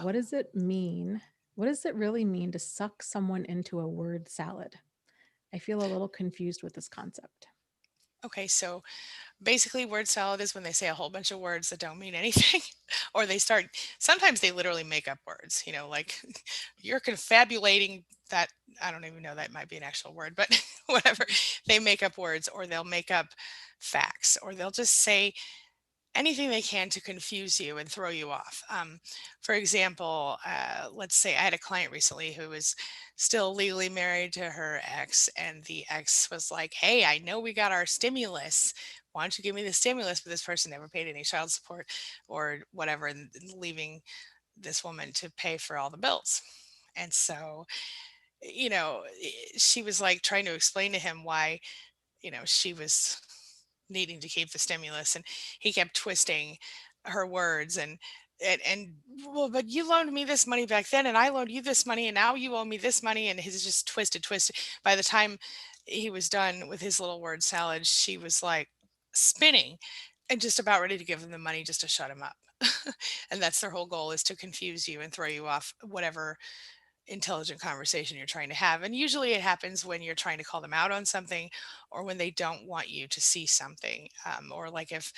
What does it mean? What does it really mean to suck someone into a word salad? I feel a little confused with this concept. Okay. So basically, word salad is when they say a whole bunch of words that don't mean anything, or they start, sometimes they literally make up words, like you're confabulating that. I don't even know that might be an actual word, but whatever. They make up words, or they'll make up facts, or they'll just say anything they can to confuse you and throw you off. For example, let's say I had a client recently who was still legally married to her ex, and the ex was like, "Hey, I know we got our stimulus. Why don't you give me the stimulus?" But this person never paid any child support or whatever, and leaving this woman to pay for all the bills. And so, she was like trying to explain to him why she was needing to keep the stimulus, and he kept twisting her words, and well, but you loaned me this money back then, and I loaned you this money, and now you owe me this money, and he's just twisted. By the time he was done with his little word salad, she was like spinning and just about ready to give him the money just to shut him up. And that's their whole goal, is to confuse you and throw you off whatever intelligent conversation you're trying to have. And usually it happens when you're trying to call them out on something, or when they don't want you to see something. Or like if,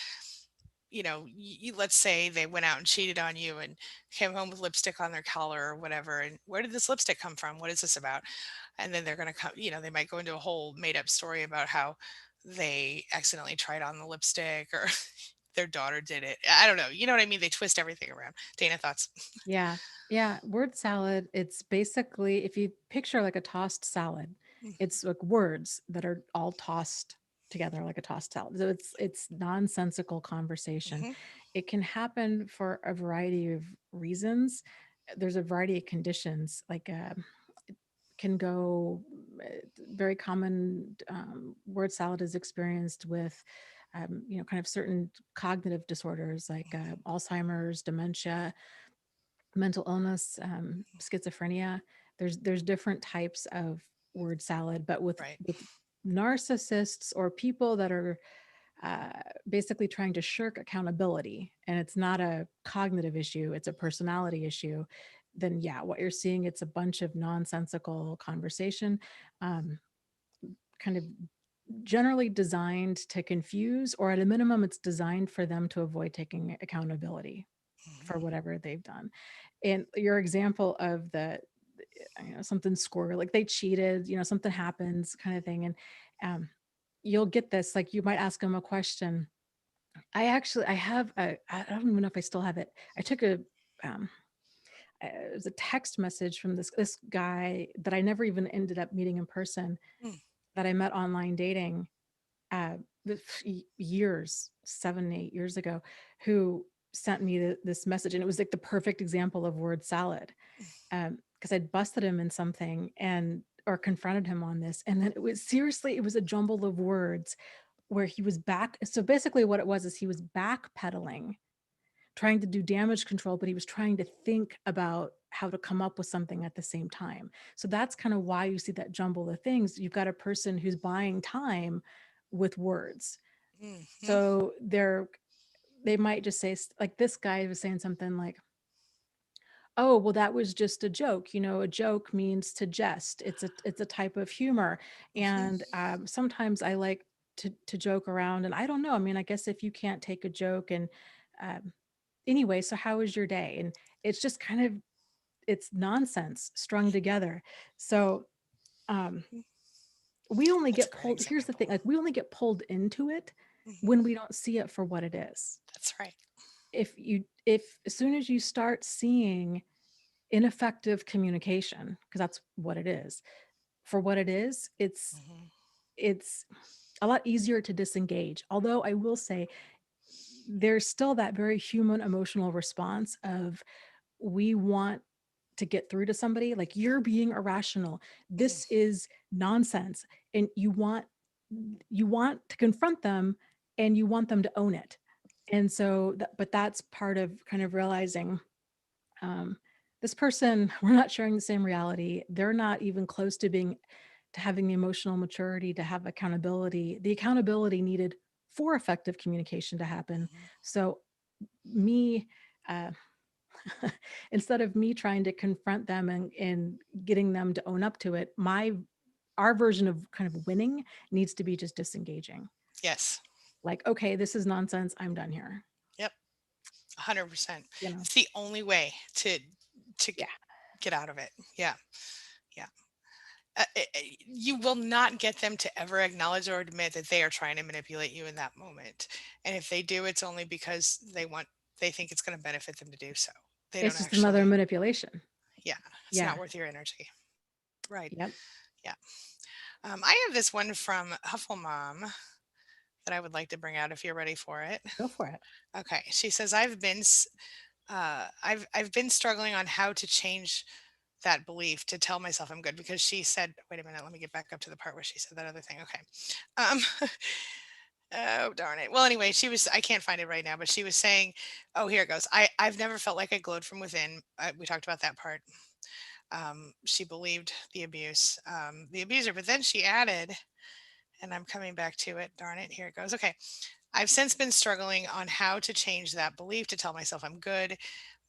let's say they went out and cheated on you and came home with lipstick on their collar or whatever. And where did this lipstick come from? What is this about? And then they're going to come, they might go into a whole made up story about how they accidentally tried on the lipstick, or their daughter did it. I don't know. You know what I mean? They twist everything around. Dana, thoughts? Yeah. Yeah. Word salad, it's basically, if you picture like a tossed salad, it's like words that are all tossed together like a tossed salad. So it's nonsensical conversation. Mm-hmm. It can happen for a variety of reasons. There's a variety of conditions, like it can go very common. Word salad is experienced with kind of certain cognitive disorders like Alzheimer's, dementia, mental illness, schizophrenia. There's different types of word salad, but Right. with narcissists or people that are uh, basically trying to shirk accountability, and it's not a cognitive issue, it's a personality issue. Then yeah, what you're seeing, it's a bunch of nonsensical conversation, um, kind of generally designed to confuse, or at a minimum, it's designed for them to avoid taking accountability for Mhm. whatever they've done. And your example of the something score, like they cheated, something happens kind of thing. And um, you'll get this, like you might ask them a question. I have I don't even know if I still have it. I took um it was a text message from this guy that I never even ended up meeting in person, Mm, that I met online dating uh years, 7 8 years ago, who sent me this message, and it was like the perfect example of word salad, because I'd busted him in something and or confronted him on this, and then it was a jumble of words where he was back. So basically, what it was is he was backpedaling, trying to do damage control, but he was trying to think about how to come up with something at the same time. So that's kind of why you see that jumble of things. You've got a person who's buying time with words. mhm, So they might just say, like this guy was saying something like, "Oh, well, that was just a joke. A joke means to jest. It's a type of humor, mhm, and sometimes I like to joke around. And I don't know. I mean, I guess if you can't take a joke, and um, anyway, so how was your day?" And it's just kind of it's nonsense strung together. So um, mhm. we only That's a get great pulled. Here's the thing: example. like we only get pulled into it Mhm. when we don't see it for what it is. That's right. If as soon as you start seeing ineffective communication, because that's what it is, for what it is, Mhm, it's a lot easier to disengage. Although I will say there's still that very human emotional response of, we want to get through to somebody, like, you're being irrational, mhm, this is nonsense, and you want to confront them, and you want them to own it. And so but that's part of kind of realizing, um, this person, we're not sharing the same reality. They're not even close to having the emotional maturity to have accountability, the accountability needed for effective communication to happen. Mhm. So me, uh, instead of me trying to confront them and getting them to own up to it, our version of kind of winning needs to be just disengaging. Yes. Like, okay, this is nonsense. I'm done here. Yep. 100%. You know? It's the only way to Yeah. get out of it. Yeah. Yeah. You will not get them to ever acknowledge or admit that they are trying to manipulate you in that moment. And if they do, it's only because they think it's going to benefit them to do so. They don't It's just another actually, manipulation. yeah, it's not Yeah. worth your energy. Right. Yep. Yeah. I have this one from Huffle Mom that I would like to bring out if you're ready for it. Go for it. Okay. She says, I've been struggling on how to change that belief to tell myself I'm good because she said, wait a minute, let me get back up to the part where she said that other thing. Okay. Um, oh, darn it. Well, anyway, I can't find it right now, but she was saying, oh, here it goes. I've never felt like I glowed from within. We talked about that part. She believed the abuser, but then she added, and I'm coming back to it. Darn it. Here it goes. Okay. I've since been struggling on how to change that belief to tell myself I'm good,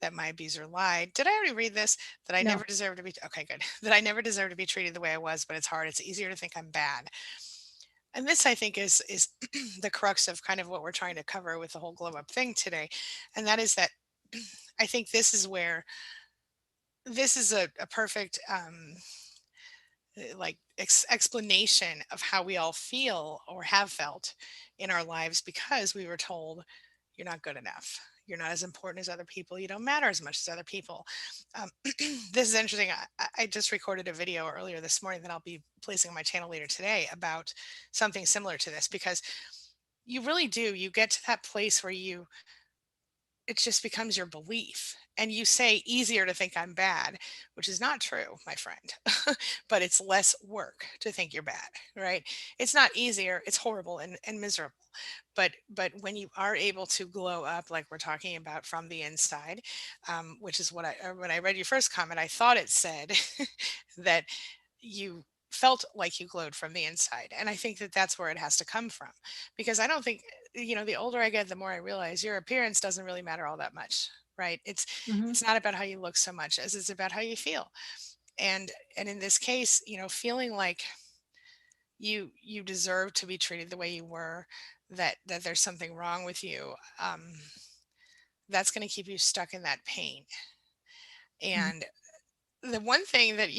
that my abuser lied. Did I already read this? That I No. never deserve to be, okay, good. That I never deserve to be treated the way I was, but it's hard. It's easier to think I'm bad. And this, I think, is the crux of kind of what we're trying to cover with the whole glow up thing today. And that is that I think this is a perfect like explanation of how we all feel or have felt in our lives because we were told you're not good enough, you're not as important as other people, you don't matter as much as other people. This is interesting. I just recorded a video earlier this morning that I'll be placing on my channel later today about something similar to this because you really do, you get to that place where it just becomes your belief. And you say easier to think I'm bad, which is not true, my friend. But it's less work to think you're bad, right? It's not easier, it's horrible and miserable. But when you are able to glow up like we're talking about from the inside, which is when I read your first comment, I thought it said that you felt like you glowed from the inside. And I think that that's where it has to come from. Because I don't think, the older I get, the more I realize your appearance doesn't really matter all that much, right? Hmm. It's not about how you look so much as it's about how you feel. And in this case, feeling like you deserve to be treated the way you were, that there's something wrong with you, that's going to keep you stuck in that pain. And the one thing that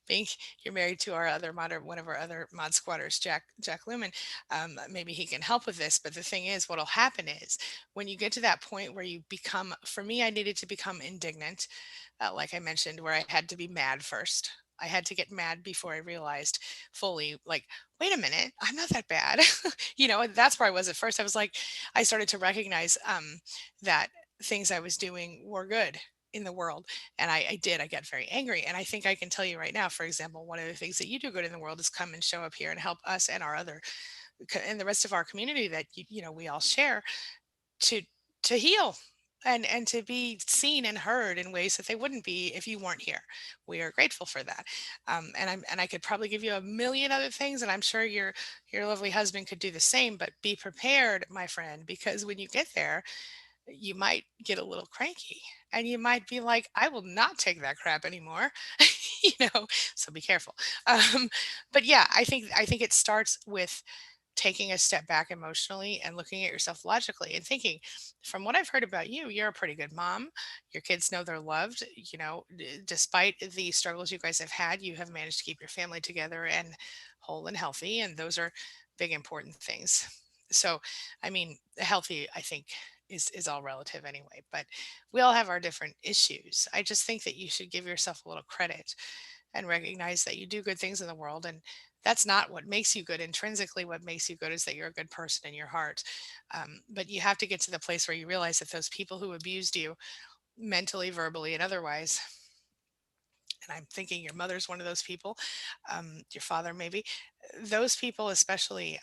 being you're married to one of our other mod squatters, Jack Lumen, maybe he can help with this. But the thing is, what'll happen is when you get to that point where you become, for me, I needed to become indignant, like I mentioned, where I had to be mad first. I had to get mad before I realized fully, like, wait a minute, I'm not that bad. And that's where I was at first. I was like, I started to recognize that things I was doing were good in the world. And I did. I got very angry. And I think I can tell you right now, for example, one of the things that you do good in the world is come and show up here and help us and our other and the rest of our community that we all share to heal and to be seen and heard in ways that they wouldn't be if you weren't here. We are grateful for that. And I could probably give you a million other things, and I'm sure your lovely husband could do the same. But be prepared, my friend, because when you get there, you might get a little cranky and you might be like, I will not take that crap anymore. So be careful. But yeah, I think it starts with taking a step back emotionally and looking at yourself logically and thinking, from what I've heard about you, you're a pretty good mom. Your kids know they're loved. Despite the struggles you guys have had, you have managed to keep your family together and whole and healthy. And those are big, important things. So, I mean, healthy, I think, is all relative anyway, but we all have our different issues. I just think that you should give yourself a little credit and recognize that you do good things in the world, and that's not what makes you good intrinsically. What makes you good is that you're a good person in your heart. But you have to get to the place where you realize that those people who abused you mentally, verbally, and otherwise, and I'm thinking your mother's one of those people, your father maybe, those people especially,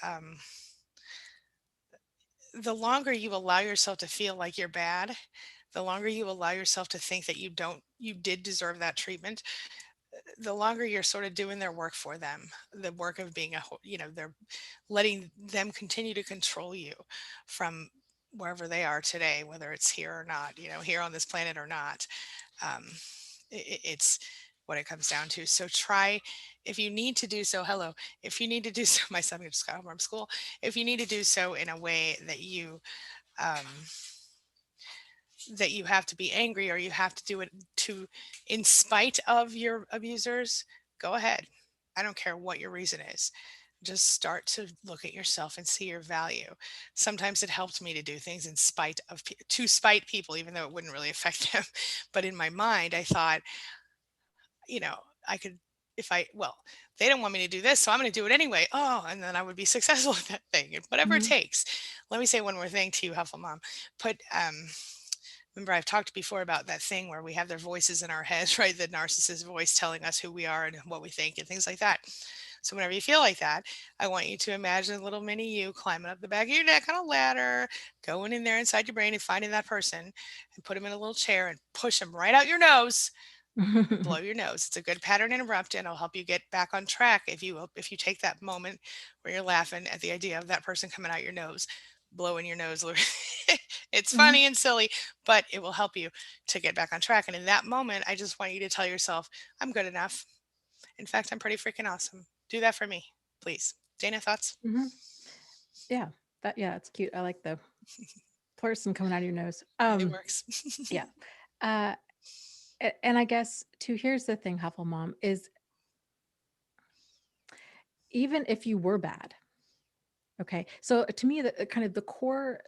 the longer you allow yourself to feel like you're bad, the longer you allow yourself to think that you did deserve that treatment, the longer you're sort of doing their work for them, the work of being they're letting them continue to control you from wherever they are today, whether it's here or not, here on this planet or not. Um, it's what it comes down to. So try, if you need to do so, hello, if you need to do so, my son just got home from school, if you need to do so in a way um, that you have to be angry or you have to do it to in spite of your abusers, go ahead. I don't care what your reason is. Just start to look at yourself and see your value. Sometimes it helped me to do things in spite of to spite people, even though it wouldn't really affect them. But in my mind, I thought, I could, if I, well, they don't want me to do this, so I'm going to do it anyway. Oh, and then I would be successful at that thing, and whatever it Mhm. takes. Let me say one more thing to you, Helpful Mom. Put, remember I've talked before about that thing where we have their voices in our heads, right? The narcissist voice telling us who we are and what we think and things like that. So whenever you feel like that, I want you to imagine a little mini you climbing up the back of your neck on a ladder, going in there inside your brain and finding that person and put them in a little chair and push them right out your nose. Blow your nose. It's a good pattern interrupt, and it'll help you get back on track if you take that moment where you're laughing at the idea of that person coming out your nose, blowing your nose. It's Mhm. funny and silly, but it will help you to get back on track. And in that moment, I just want you to tell yourself, I'm good enough. In fact, I'm pretty freaking awesome. Do that for me, please. Dana, thoughts? Mhm. Yeah, yeah, it's cute. I like the person coming out of your nose. It works. Yeah. Uh, and I guess too, here's the thing, Huffle Mom, is even if you were bad, okay. So to me, the kind of the core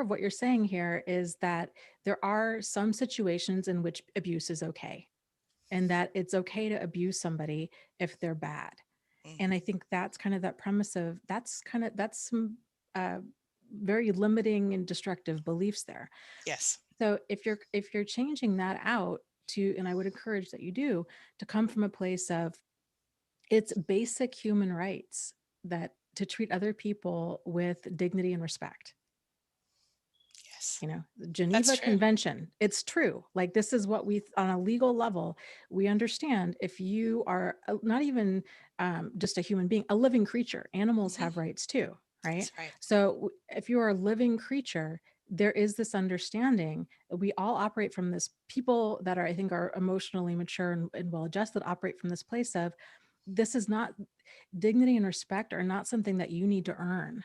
of what you're saying here is that there are some situations in which abuse is okay, and that it's okay to abuse somebody if they're bad. And I Mhm. think that's kind of that premise of that's some uh, very limiting and destructive beliefs there. Yes. So if you're changing that out to, and I would encourage that you do, to come from a place of it's basic human rights that to treat other people with dignity and respect. Yes. The That's Geneva true. Convention, it's true. Like, this is what we, on a legal level, we understand. If you are not even just a human being, a living creature, animals Mhm. have rights too, right? That's right. So if you are a living creature, there is this understanding that we all operate from this. People that are, I think, are emotionally mature and well adjusted operate from this place of, this is not, dignity and respect are not something that you need to earn,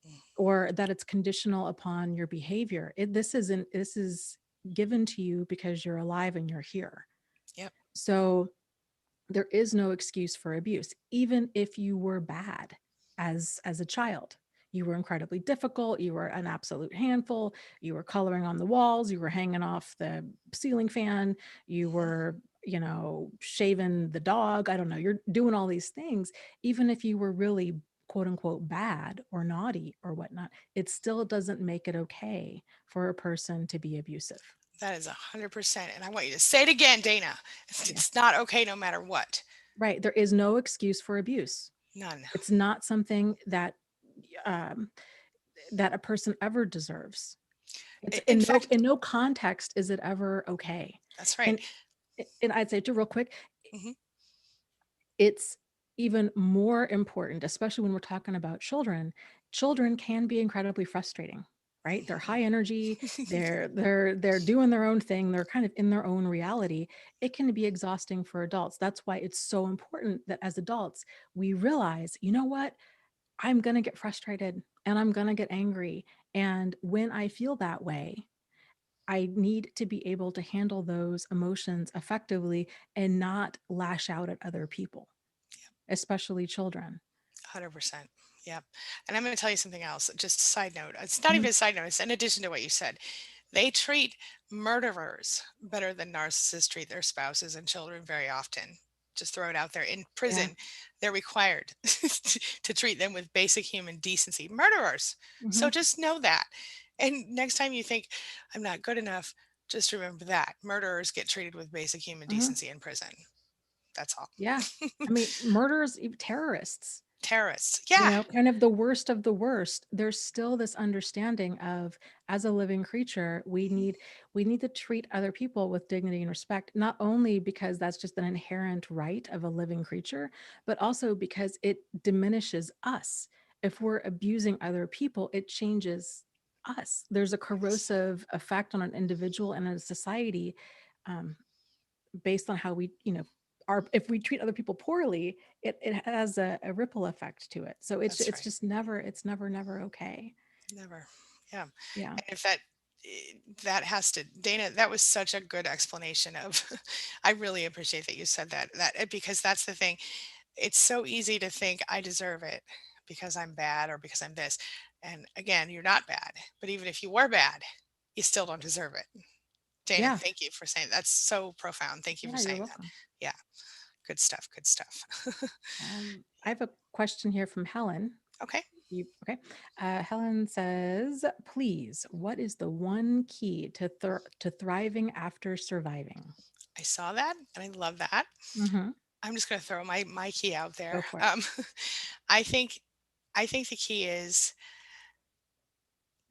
Mm. or that it's conditional upon your behavior. This is given to you because you're alive and you're here. Yep. So there is no excuse for abuse, even if you were bad as a child. You were incredibly difficult, you were an absolute handful, you were coloring on the walls, you were hanging off the ceiling fan, you Mhm. were, shaving the dog. I don't know, you're doing all these things. Even if you were really quote unquote bad or naughty or whatnot, it still doesn't make it okay for a person to be abusive. That is 100%. And I want you to say it again, Dana. It's, Yeah, it's not okay no matter what. right. There is no excuse for abuse. None. It's not something um, that a person ever deserves. It's In in fact, no context is it ever okay. that's right. And I'd say too, real quick, Hmm. it's even more important, especially when we're talking about children. Children can be incredibly frustrating, right? They're high energy, they're doing their own thing, they're kind of in their own reality. It can be exhausting for adults. That's why it's so important that as adults, we realize, you know what? I'm going to get frustrated and I'm going to get angry. And when I feel that way, I need to be able to handle those emotions effectively and not lash out at other people, especially children. 100%. Yep. And I'm going to tell you something else. Just a side note. It's not Mhm. even a side note. It's in addition to what you said. They treat murderers better than narcissists treat their spouses and children very often. Just throw it out there. In Yeah. prison, they're required to treat them with basic human decency. Murderers. Hmm. So just know that. And next time you think, I'm not good enough, just remember that. Murderers get treated with basic human Hmm. decency in prison. That's all. Yeah. I mean, murderers, terrorists. Terrorists. Yeah. Kind of the worst of the worst, there's still this understanding of, as a living creature, Mhm. we need to treat other people with dignity and respect, not only because that's just an inherent right of a living creature, but also because it diminishes us. If we're abusing other people, it changes us. There's a Yes. corrosive effect on an individual and a society, um, based on how we, are. If we treat other people poorly, it has a ripple effect to it. So That's it's right. just never, it's never okay. Never. Yeah. Yeah. And if that that has to Dana, that was such a good explanation of I really appreciate that you said that because that's the thing. It's so easy to think I deserve it because I'm bad or because I'm this. And again, you're not bad. But even if you were bad, you still don't deserve it. Dana, Yeah. thank you for saying that's so profound. Thank you for Yeah. You're saying that. welcome. Yeah, good stuff. Good stuff. I have a question here from Helen. Okay. Okay? Helen says, "Please, what is the one key to thriving after surviving?" I saw that and I love that. Hmm. I'm just going to throw my key out Go there. for it. I think the key is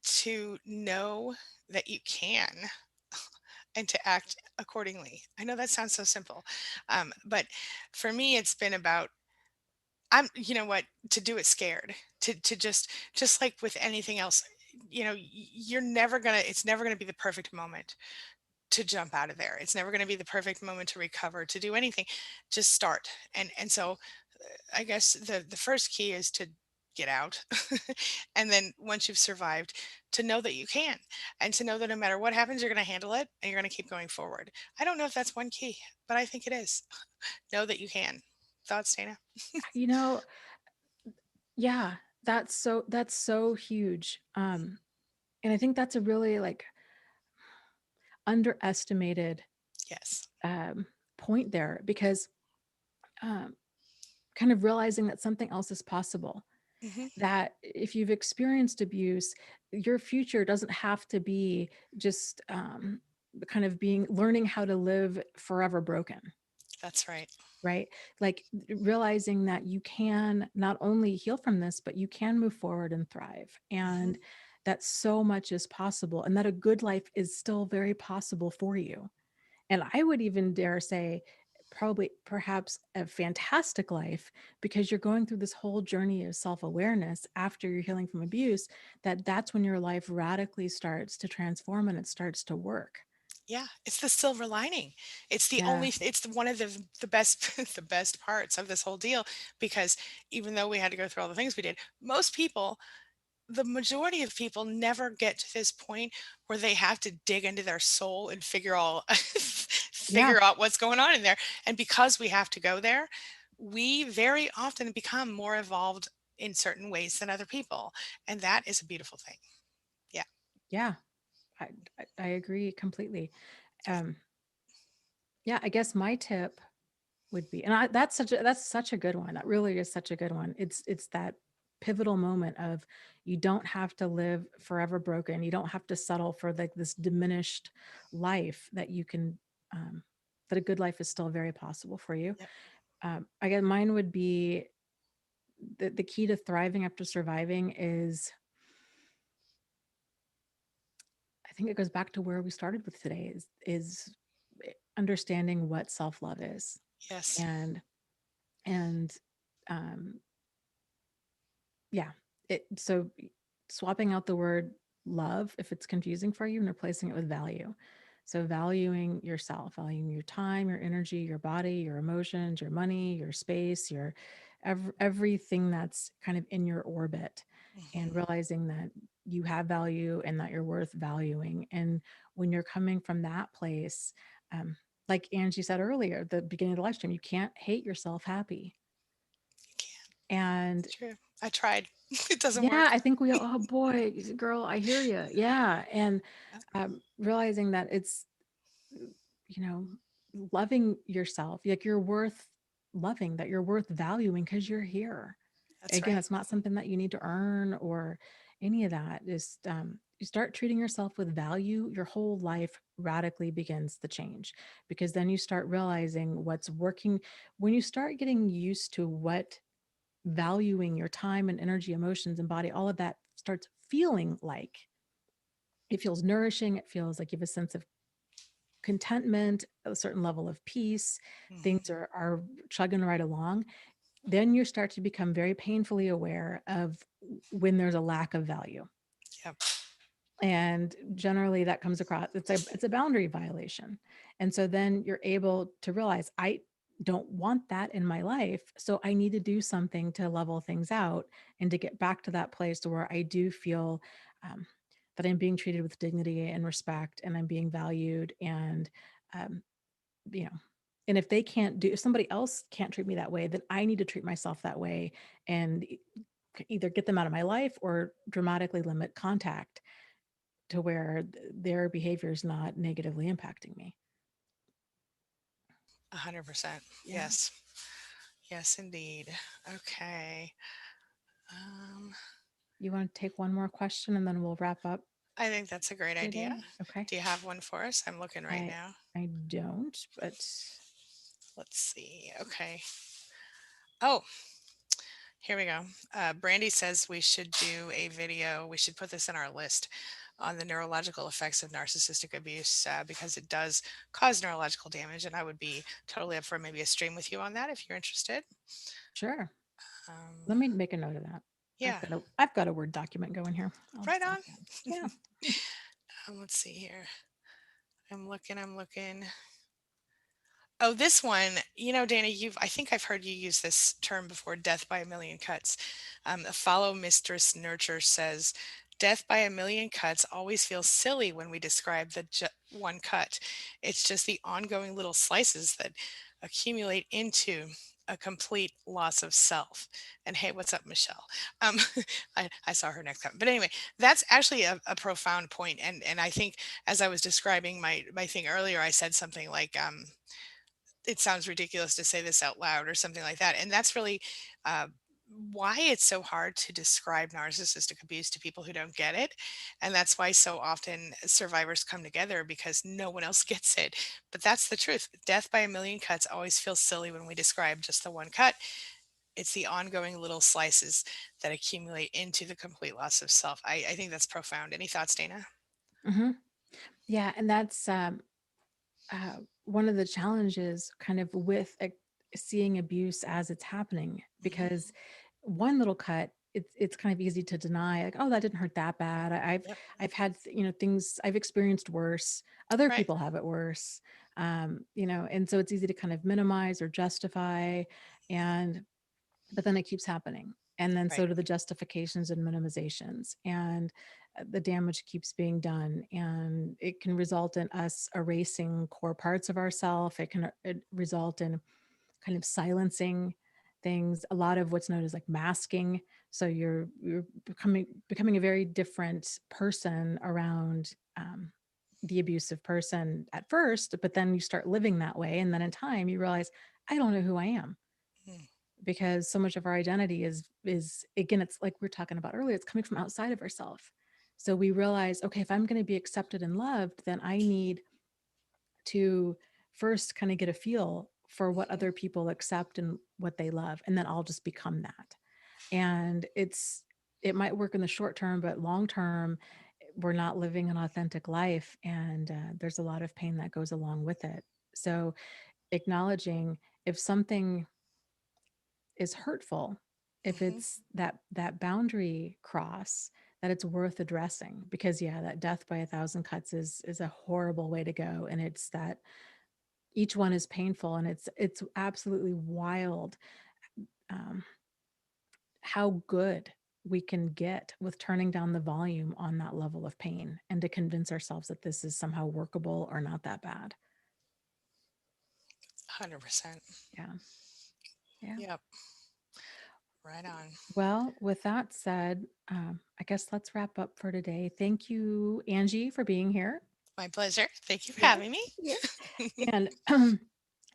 to know that you can and to act accordingly. I know that sounds so simple, but for me, it's been about you know what, to do it scared, to just like with anything else, you're never gonna. It's never gonna be the perfect moment to jump out of there. It's never gonna be the perfect moment to recover, to do anything. Just start, and so I guess the first key is to get out. And then once you've survived, to know that you can, and to know that no matter what happens, you're going to handle it and you're going to keep going forward. I don't know if that's one key, but I think it is. Know that you can. Thoughts, Dana? You know, yeah, that's so huge. And I think that's a really like underestimated Yes. um, point there, because um, kind of realizing that something else is possible, Hmm. that if you've experienced abuse, your future doesn't have to be just kind of being learning how to live forever broken. That's right. Right? Like realizing that you can not only heal from this, but you can move forward and thrive. Hmm. And that so much is possible, and that a good life is still very possible for you. And I would even dare say, probably perhaps a fantastic life, because you're going through this whole journey of self-awareness after you're healing from abuse, that's when your life radically starts to transform and it starts to work. Yeah, it's the silver lining. It's the Yeah. only. It's one of the best the best parts of this whole deal, because even though we had to go through all the things we did, most people, the majority of people never get to this point where they have to dig into their soul and Yeah. figure out what's going on in there. And because we have to go there, we very often become more evolved in certain ways than other people. And that is a beautiful thing. Yeah. Yeah. I, I agree completely. Um, yeah, I guess my tip would be, and that's such a good one. That really is such a good one. It's that pivotal moment of, you don't have to live forever broken. You don't have to settle for like this diminished life, that you can, that a good life is still very possible for you. Yep. I guess mine would be, the key to thriving after surviving is, I think it goes back to where we started with today, is understanding what self-love is. Yes. And and um yeah, so swapping out the word love if it's confusing for you, and replacing it with value. So valuing yourself, valuing your time, your energy, your body, your emotions, your money, your space, your everything that's kind of in your orbit, and Hmm. realizing that you have value and that you're worth valuing. And when you're coming from that place, um, like Angie said earlier at the beginning of the live stream, you can't hate yourself happy. You can. And It's true. I tried. It doesn't yeah, work. I think we all, oh boy, girl, I hear you. Yeah. And Yeah, realizing that it's, you know, loving yourself, like you're worth loving, that you're worth valuing because you're here. that's Again, right. it's not something that you need to earn or any of that. Just you start treating yourself with value, your whole life radically begins to change, because then you start realizing what's working. When you start getting used to what valuing your time and energy, emotions and body, all of that starts feeling like it feels nourishing. It feels like you have a sense of contentment, a certain level of peace. Things Mhm. are chugging right along. Then you start to become very painfully aware of when there's a lack of value. Yep. And generally that comes across, it's a boundary violation. And so then you're able to realize, I don't want that in my life, so I need to do something to level things out and to get back to that place where I do feel um, that I'm being treated with dignity and respect, and I'm being valued. And um, you know and if they can't do if somebody else can't treat me that way, then I need to treat myself that way, and either get them out of my life or dramatically limit contact to where their behavior is not negatively impacting me. 100%. Yeah. Yes. Yes, indeed. Okay. Um, You want to take one more question and then we'll wrap up I think that's a great for idea. today? Okay. Do you have one for us? I'm looking right I now. I don't, but Let's see. Okay. Oh, here we go. Brandy says we should do a video. We should put this in our list on the neurological effects of narcissistic abuse because it does cause neurological damage. And I would be totally up for maybe a stream with you on that if you're interested. sure. Um, Let me make a note of that. yeah, I've got a Word document going here. I'll right jot on. that. Yeah. Let's see here. I'm looking. I'm looking. Oh, this one, Dana, I think I've heard you use this term before, death by a million cuts. A follow mistress nurture says, death by a million cuts always feels silly when we describe the one cut. It's just the ongoing little slices that accumulate into a complete loss of self. And hey, what's up, Michelle? Um, I saw her next comment. But anyway, that's actually a profound point. And I think as I was describing my thing earlier, I said something like, it sounds ridiculous to say this out loud or something like that. And that's really uh, why it's so hard to describe narcissistic abuse to people who don't get it. And that's why so often survivors come together because no one else gets it. But that's the truth. Death by a million cuts always feels silly when we describe just the one cut. It's the ongoing little slices that accumulate into the complete loss of self. I think that's profound. Any thoughts, Dana? Hmm. Yeah, and that's one of the challenges kind of with seeing abuse as it's happening, Hmm. because one little cut, it's kind of easy to deny, like, oh, that didn't hurt that bad. Yep. I've had things I've experienced worse. Other Right. people have it worse. And so it's easy to kind of minimize or justify, and but then it keeps happening. And then so Right. do the justifications and minimizations, and the damage keeps being done. And it can result in us erasing core parts of ourself. It can result in kind of silencing things, a lot of what's known as like masking. So you're becoming a very different person around the abusive person at first, but then you start living that way. And then in time you realize, I don't know who I am, Mm. because so much of our identity is again, it's like we are talking about earlier, it's coming from outside of ourselves. So we realize, okay, if I'm going to be accepted and loved, then I need to first kind of get a feel for what Mhm. other people accept and what they love, and then I'll just become that. And it might work in the short term, but long term we're not living an authentic life, and there's a lot of pain that goes along with it. So acknowledging if something is hurtful, if Mhm. it's that boundary cross, that it's worth addressing. Because yeah, that death by a thousand cuts is a horrible way to go, and it's that each one is painful, and it's absolutely wild um, how good we can get with turning down the volume on that level of pain, and to convince ourselves that this is somehow workable or not that bad. 100%. Yeah. Yeah. Yep. Right on. Well, with that said, I guess let's wrap up for today. Thank you, Angie, for being here. My pleasure. Thank you for Yeah. having me. Yeah. And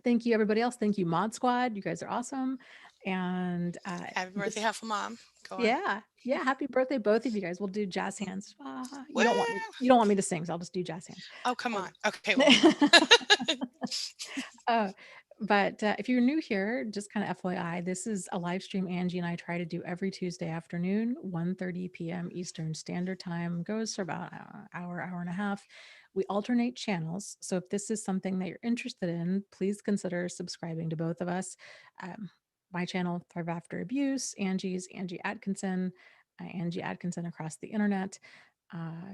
thank you, everybody else. Thank you, Mod Squad. You guys are awesome. And Happy birthday, this, Huffle Mom. Go on. yeah, yeah. Happy birthday, both of you guys. We'll do jazz Mm. hands. Ah, Woo! you don't want me to sing, so I'll just do jazz hands. Oh, come Um, on. Okay, well. uh, But if you're new here, just kind of FYI, this is a live stream Angie and I try to do every Tuesday afternoon, 1:30 p.m. Eastern Standard Time. Goes for about an hour, hour and a half. We alternate channels. So if this is something that you're interested in, please consider subscribing to both of us. Um, my channel, Thrive After Abuse, Angie's Angie Atkinson, Angie Atkinson across the internet.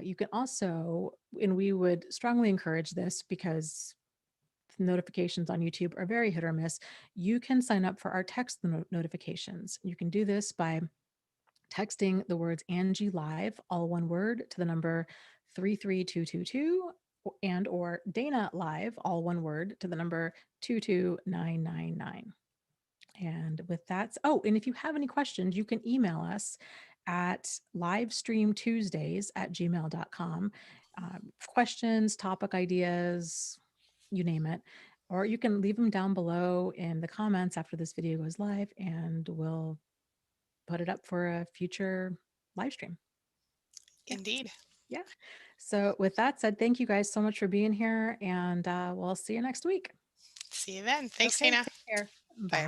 You can also, and we would strongly encourage this because notifications on YouTube are very hit or miss. You can sign up for our text notifications. You can do this by texting the words Angie Live, all one word, to the number 33222 and or Dana Live, all one word, to the number 22999. And with that, oh, and if you have any questions, you can email us at livestreamtuesdays@gmail.com. Questions, topic ideas, you name it. Or you can leave them down below in the comments after this video goes live, and we'll put it up for a future live stream. Yeah. Indeed. Yeah. So, with that said, thank you guys so much for being here, and we'll see you next week. See you then. Thanks, Okay. Dana. Take care. Bye, Bye. everyone.